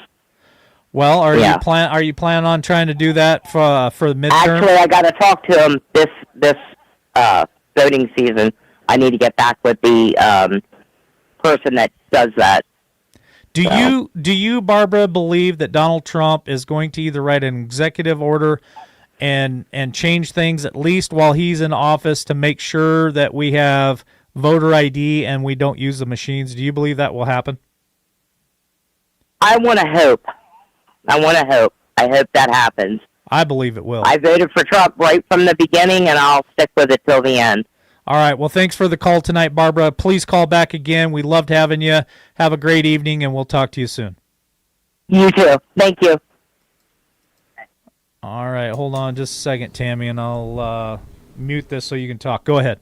Well, are you planning on trying to do that for the midterm? Actually, I got to talk to him this voting season. I need to get back with the person that does that. Do you, Barbara, believe that Donald Trump is going to either write an executive order and change things at least while he's in office to make sure that we have voter ID and we don't use the machines? Do you believe that will happen? I want to hope. I hope that happens. I believe it will. I voted for Trump right from the beginning, and I'll stick with it till the end. All right. Well, thanks for the call tonight, Barbara. Please call back again. We loved having you. Have a great evening, and we'll talk to you soon. You too. Thank you. All right. Hold on just a second, Tammy, and I'll mute this so you can talk. Go ahead.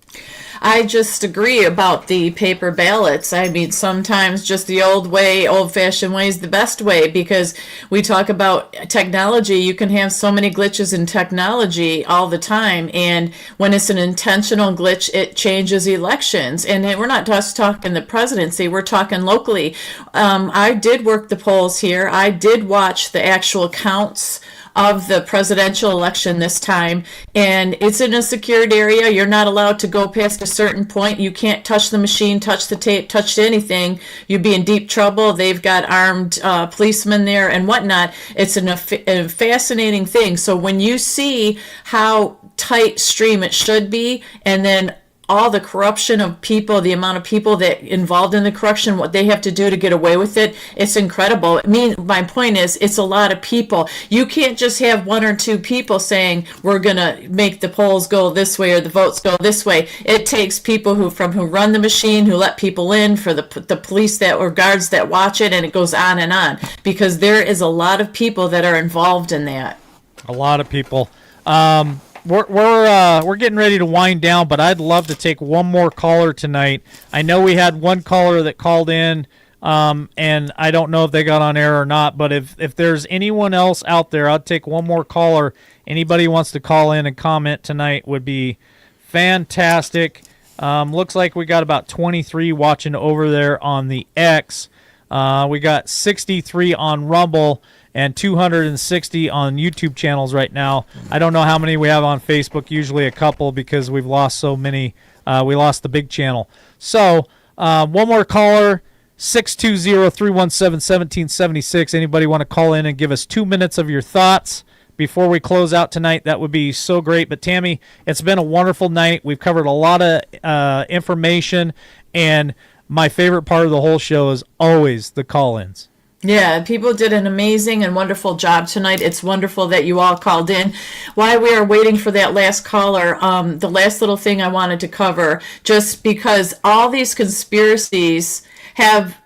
I just agree about the paper ballots. I mean, sometimes just the old-fashioned way is the best way, because we talk about technology. You can have so many glitches in technology all the time, and when it's an intentional glitch, it changes elections. And we're not just talking the presidency, we're talking locally. I did work the polls here. I did watch the actual counts of the presidential election this time, and it's in a secured area. You're not allowed to go past a certain point. You can't touch the machine, touch the tape, touch anything. You'd be in deep trouble. They've got armed policemen there and whatnot. It's a fascinating thing. So when you see how tight stream it should be, and then all the corruption of people, the amount of people that involved in the corruption, what they have to do to get away with it, it's incredible. I mean, my point is, it's a lot of people. You can't just have one or two people saying, we're going to make the polls go this way or the votes go this way. It takes people who run the machine, who let people in, for the police that or guards that watch it, and it goes on, because there is a lot of people that are involved in that. A lot of people. We're getting ready to wind down, but I'd love to take one more caller tonight. I know we had one caller that called in, and I don't know if they got on air or not, but if there's anyone else out there, I'd take one more caller. Anybody wants to call in and comment tonight would be fantastic. Looks like we got about 23 watching over there on the X. We got 63 on Rumble and 260 on YouTube channels right now. I don't know how many we have on Facebook, usually a couple, because we've lost so many. We lost the big channel. So one more caller, 620-317-1776. Anybody want to call in and give us 2 minutes of your thoughts before we close out tonight? That would be so great. But Tammy, it's been a wonderful night. We've covered a lot of information, and my favorite part of the whole show is always the call-ins. Yeah, people did an amazing and wonderful job tonight. It's wonderful that you all called in. While we are waiting for that last caller, the last little thing I wanted to cover, just because all these conspiracies have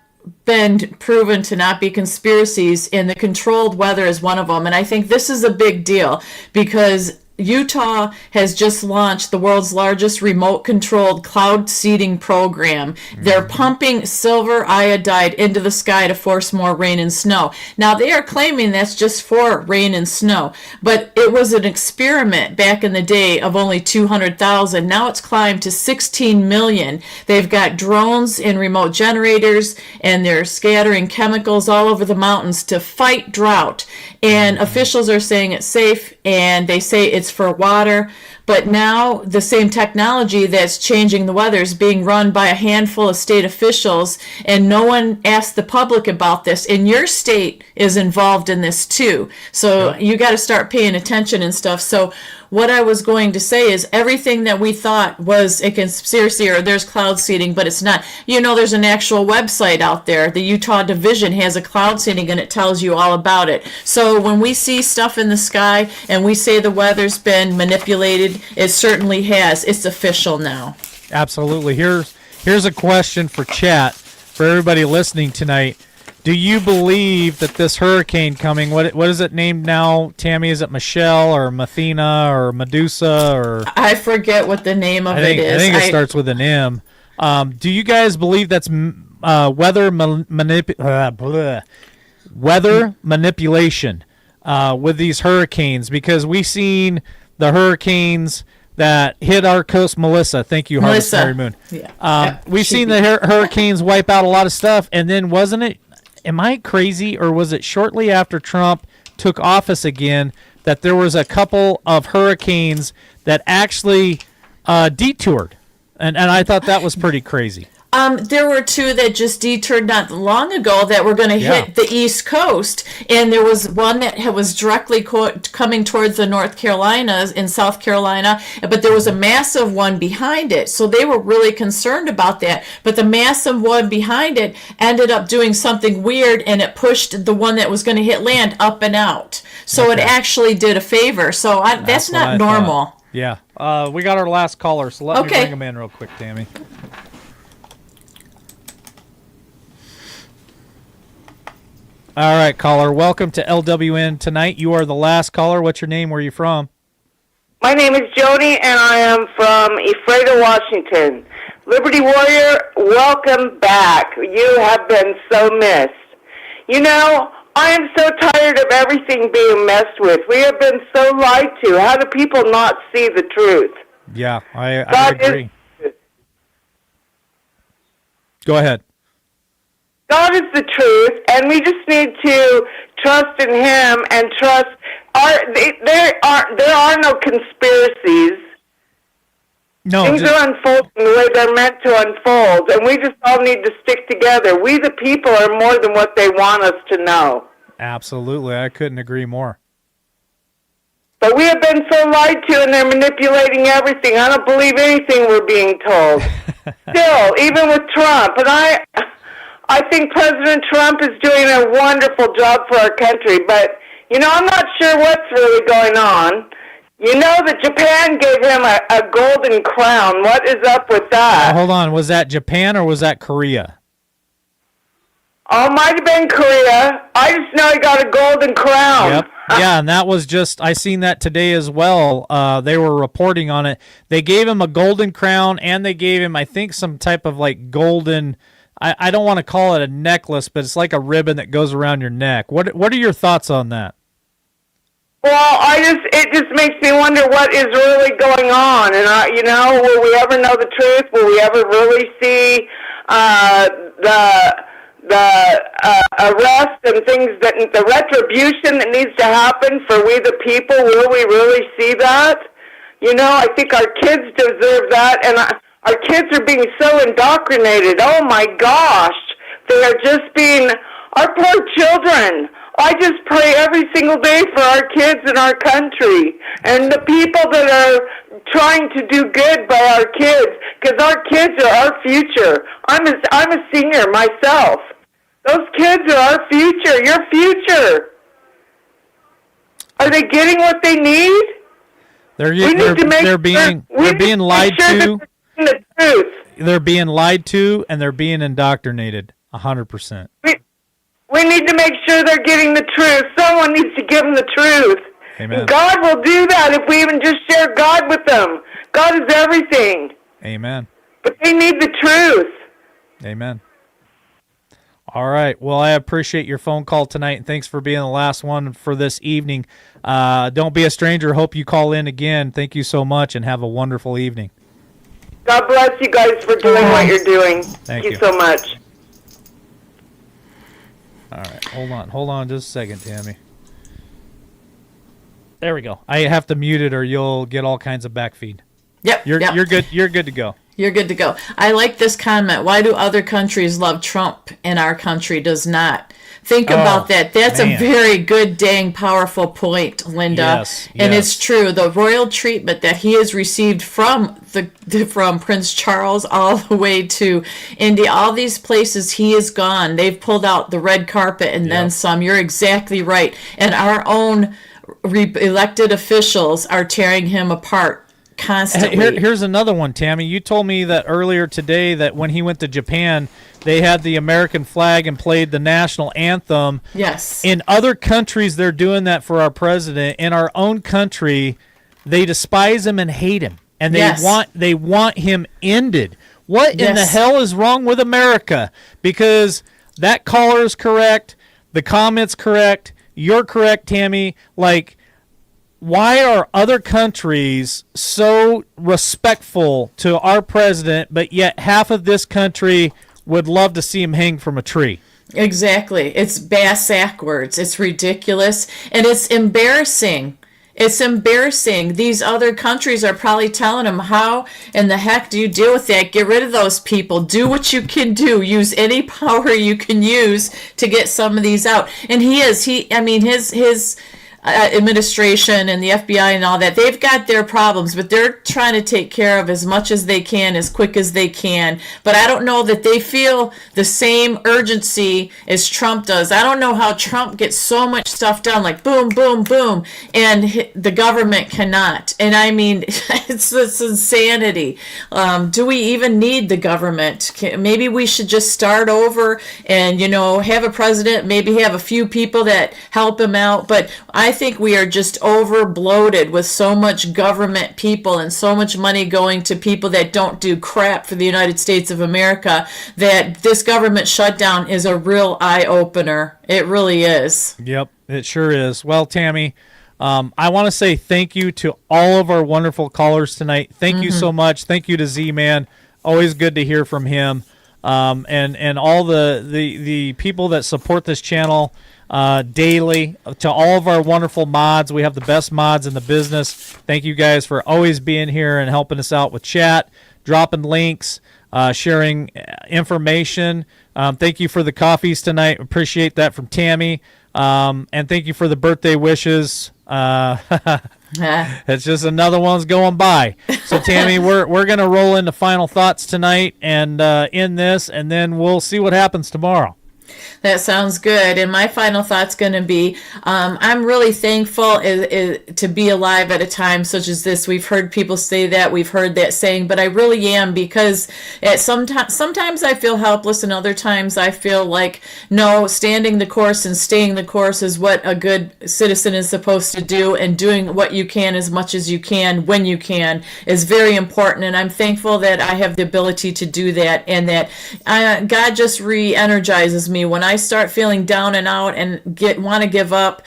been proven to not be conspiracies, and the controlled weather is one of them. And I think this is a big deal, because Utah has just launched the world's largest remote-controlled cloud seeding program. They're pumping silver iodide into the sky to force more rain and snow. Now, they are claiming that's just for rain and snow, but it was an experiment back in the day of only 200,000. Now it's climbed to 16 million. They've got drones and remote generators, and they're scattering chemicals all over the mountains to fight drought. And officials are saying it's safe, and they say it's for water. But now the same technology that's changing the weather is being run by a handful of state officials, and no one asked the public about this. And your state is involved in this too. So you got to start paying attention and stuff. So what I was going to say is, everything that we thought was a conspiracy or there's cloud seeding, but it's not. You know, there's an actual website out there. The Utah division has a cloud seeding, and it tells you all about it. So when we see stuff in the sky and we say the weather's been manipulated, it certainly has. It's official now. Absolutely. Here's a question for chat for everybody listening tonight. Do you believe that this hurricane coming, what is it named now, Tammy? Is it Michelle or Mathena or Medusa? Or I forget what the name of it is. I think it starts with an M. Do you guys believe that's weather manipulation with these hurricanes? Because we've seen the hurricanes that hit our coast. Melissa, thank you, Harvest Mary Moon. Yeah. We've seen the hurricanes wipe out a lot of stuff, and then wasn't it, am I crazy, or was it shortly after Trump took office again that there was a couple of hurricanes that actually detoured? And I thought that was pretty crazy. There were two that just detoured not long ago that were going to hit the East Coast, and there was one that was directly coming towards the North Carolinas in South Carolina, but there was a massive one behind it, so they were really concerned about that. But the massive one behind it ended up doing something weird, and it pushed the one that was going to hit land up and out. So it actually did a favor. So that's not normal. Yeah. We got our last caller, so let me bring him in real quick, Tammy. All right, caller. Welcome to LWN tonight. You are the last caller. What's your name? Where are you from? My name is Joni, and I am from Ephrata, Washington. Liberty Warrior, welcome back. You have been so missed. You know, I am so tired of everything being messed with. We have been so lied to. How do people not see the truth? Yeah, I agree. Go ahead. God is the truth, and we just need to trust in Him and trust. There are no conspiracies. No, things are unfolding the way they're meant to unfold, and we just all need to stick together. We, the people, are more than what they want us to know. Absolutely, I couldn't agree more. But we have been so lied to, and they're manipulating everything. I don't believe anything we're being told. Still, even with Trump, and I think President Trump is doing a wonderful job for our country, but, you know, I'm not sure what's really going on. You know that Japan gave him a golden crown. What is up with that? Hold on, was that Japan or was that Korea? Oh, might have been Korea. I just know he got a golden crown. Yep. Yeah, and that was just, I seen that today as well. They were reporting on it. They gave him a golden crown, and they gave him, I think, some type of like golden, I don't want to call it a necklace, but it's like a ribbon that goes around your neck. What are your thoughts on that? Well, it just makes me wonder what is really going on, and you know, will we ever know the truth? Will we ever really see the arrest and things that the retribution that needs to happen for we the people? Will we really see that? You know, I think our kids deserve that, and our kids are being so indoctrinated. Oh my gosh, they are just being our poor children. I just pray every single day for our kids in our country and the people that are trying to do good by our kids, because our kids are our future. I'm a senior myself. Those kids are our future, your future. Are they getting what they need? They're being lied to. The truth. They're being lied to, and they're being indoctrinated 100%. We need to make sure they're getting the truth. Someone needs to give them the truth. Amen. God will do that if we even just share God with them. God is everything. Amen. But they need the truth. Amen. All right. Well, I appreciate your phone call tonight, and thanks for being the last one for this evening. Don't be a stranger. Hope you call in again. Thank you so much, and have a wonderful evening. God bless you guys for doing what you're doing. Thank you you so much. All right, hold on just a second, Tammy. There we go. I have to mute it or you'll get all kinds of backfeed. Yep. You're good. You're good to go. You're good to go. I like this comment. Why do other countries love Trump and our country does not? Think about that. That's a very good, dang, powerful point, Linda. Yes, and yes. it's true. The royal treatment that he has received from from Prince Charles all the way to India, all these places he has gone, they've pulled out the red carpet and then some. You're exactly right. And our own elected officials are tearing him apart constantly. Here's another one, Tammy. You told me that earlier today that when he went to Japan, they had the American flag and played the national anthem. Yes. In other countries, they're doing that for our president. In our own country, they despise him and hate him, and they want him ended. What in the hell is wrong with America? Because that caller is correct, the comment's correct, you're correct, Tammy. Like, why are other countries so respectful to our president, but yet half of this country would love to see him hang from a tree? Exactly. It's backwards. It's ridiculous. And it's embarrassing. It's embarrassing. These other countries are probably telling them, how in the heck do you deal with that? Get rid of those people. Do what you can do. Use any power you can use to get some of these out. And his administration and the FBI and all that, they've got their problems, but they're trying to take care of as much as they can, as quick as they can. But I don't know that they feel the same urgency as Trump does. I don't know how Trump gets so much stuff done, like boom, boom, boom, and the government cannot. And I mean, it's insanity. Do we even need the government? Maybe we should just start over and, have a president, maybe have a few people that help him out. But I think we are just over bloated with so much government people and so much money going to people that don't do crap for the United States of America, that this government shutdown is a real eye-opener. It really is. Yep, it sure is. Well, Tammy, I want to say thank you to all of our wonderful callers tonight. Thank you so much. Thank you to Z-Man. Always good to hear from him. And all the people that support this channel daily, to all of our wonderful mods. We have the best mods in the business. Thank you guys for always being here and helping us out with chat, dropping links, sharing information. Thank you for the coffees tonight. Appreciate that from Tammy. And thank you for the birthday wishes. It's just another one's going by. So Tammy, we're gonna roll into final thoughts tonight and end this, and then we'll see what happens tomorrow. That sounds good. And my final thought's going to be, I'm really thankful to be alive at a time such as this. We've heard people say that, we've heard that saying, but I really am, because sometimes I feel helpless, and other times I feel like, no, standing the course and staying the course is what a good citizen is supposed to do, and doing what you can as much as you can when you can is very important. And I'm thankful that I have the ability to do that, and that God just re-energizes me. When I start feeling down and out and want to give up,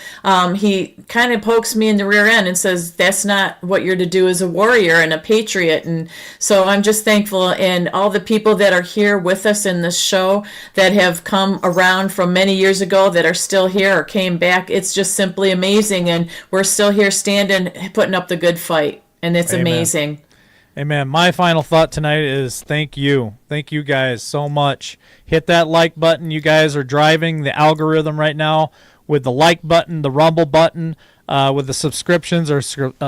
he kind of pokes me in the rear end and says, that's not what you're to do as a warrior and a patriot. And so I'm just thankful, and all the people that are here with us in this show that have come around from many years ago that are still here or came back. It's just simply amazing, and we're still here standing, putting up the good fight, and it's amazing. Amen. My final thought tonight is thank you. Thank you guys so much. Hit that like button. You guys are driving the algorithm right now with the like button, the rumble button, with the subscriptions. Our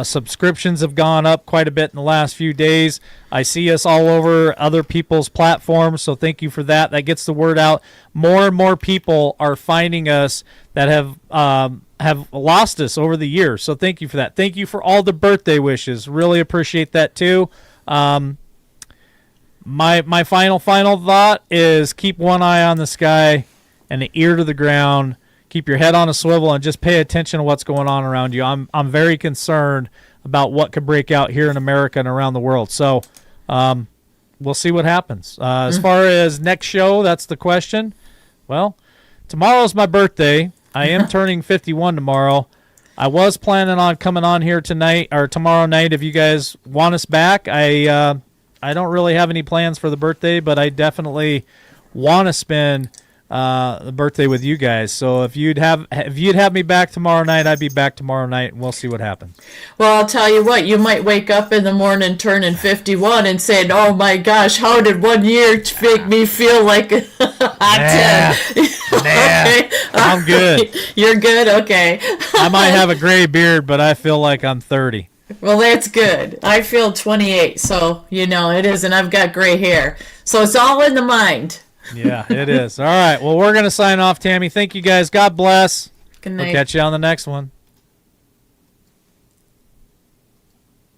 subscriptions have gone up quite a bit in the last few days. I see us all over other people's platforms, so thank you for that. That gets the word out. More and more people are finding us that have lost us over the years, so thank you for that. Thank you for all the birthday wishes. Really appreciate that too. My final thought is keep one eye on the sky and an ear to the ground. Keep your head on a swivel and just pay attention to what's going on around you. I'm very concerned about what could break out here in America and around the world. So we'll see what happens. As far as next show, that's the question. Well, tomorrow's my birthday. I am turning 51 tomorrow. I was planning on coming on here tonight or tomorrow night if you guys want us back. I don't really have any plans for the birthday, but I definitely want to spend the birthday with you guys. So if you'd have me back tomorrow night, I'd be back tomorrow night, and we'll see what happens. Well, I'll tell you what, you might wake up in the morning turning 51 and saying, oh my gosh, how did 1 year make me feel like a hot 10? Okay. I'm good. You're good? Okay. I might have a gray beard, but I feel like I'm 30. Well, that's good. I feel 28, so, it is, and I've got gray hair. So it's all in the mind. Yeah, it is. All right. Well, we're going to sign off, Tammy. Thank you, guys. God bless. Good night. We'll catch you on the next one.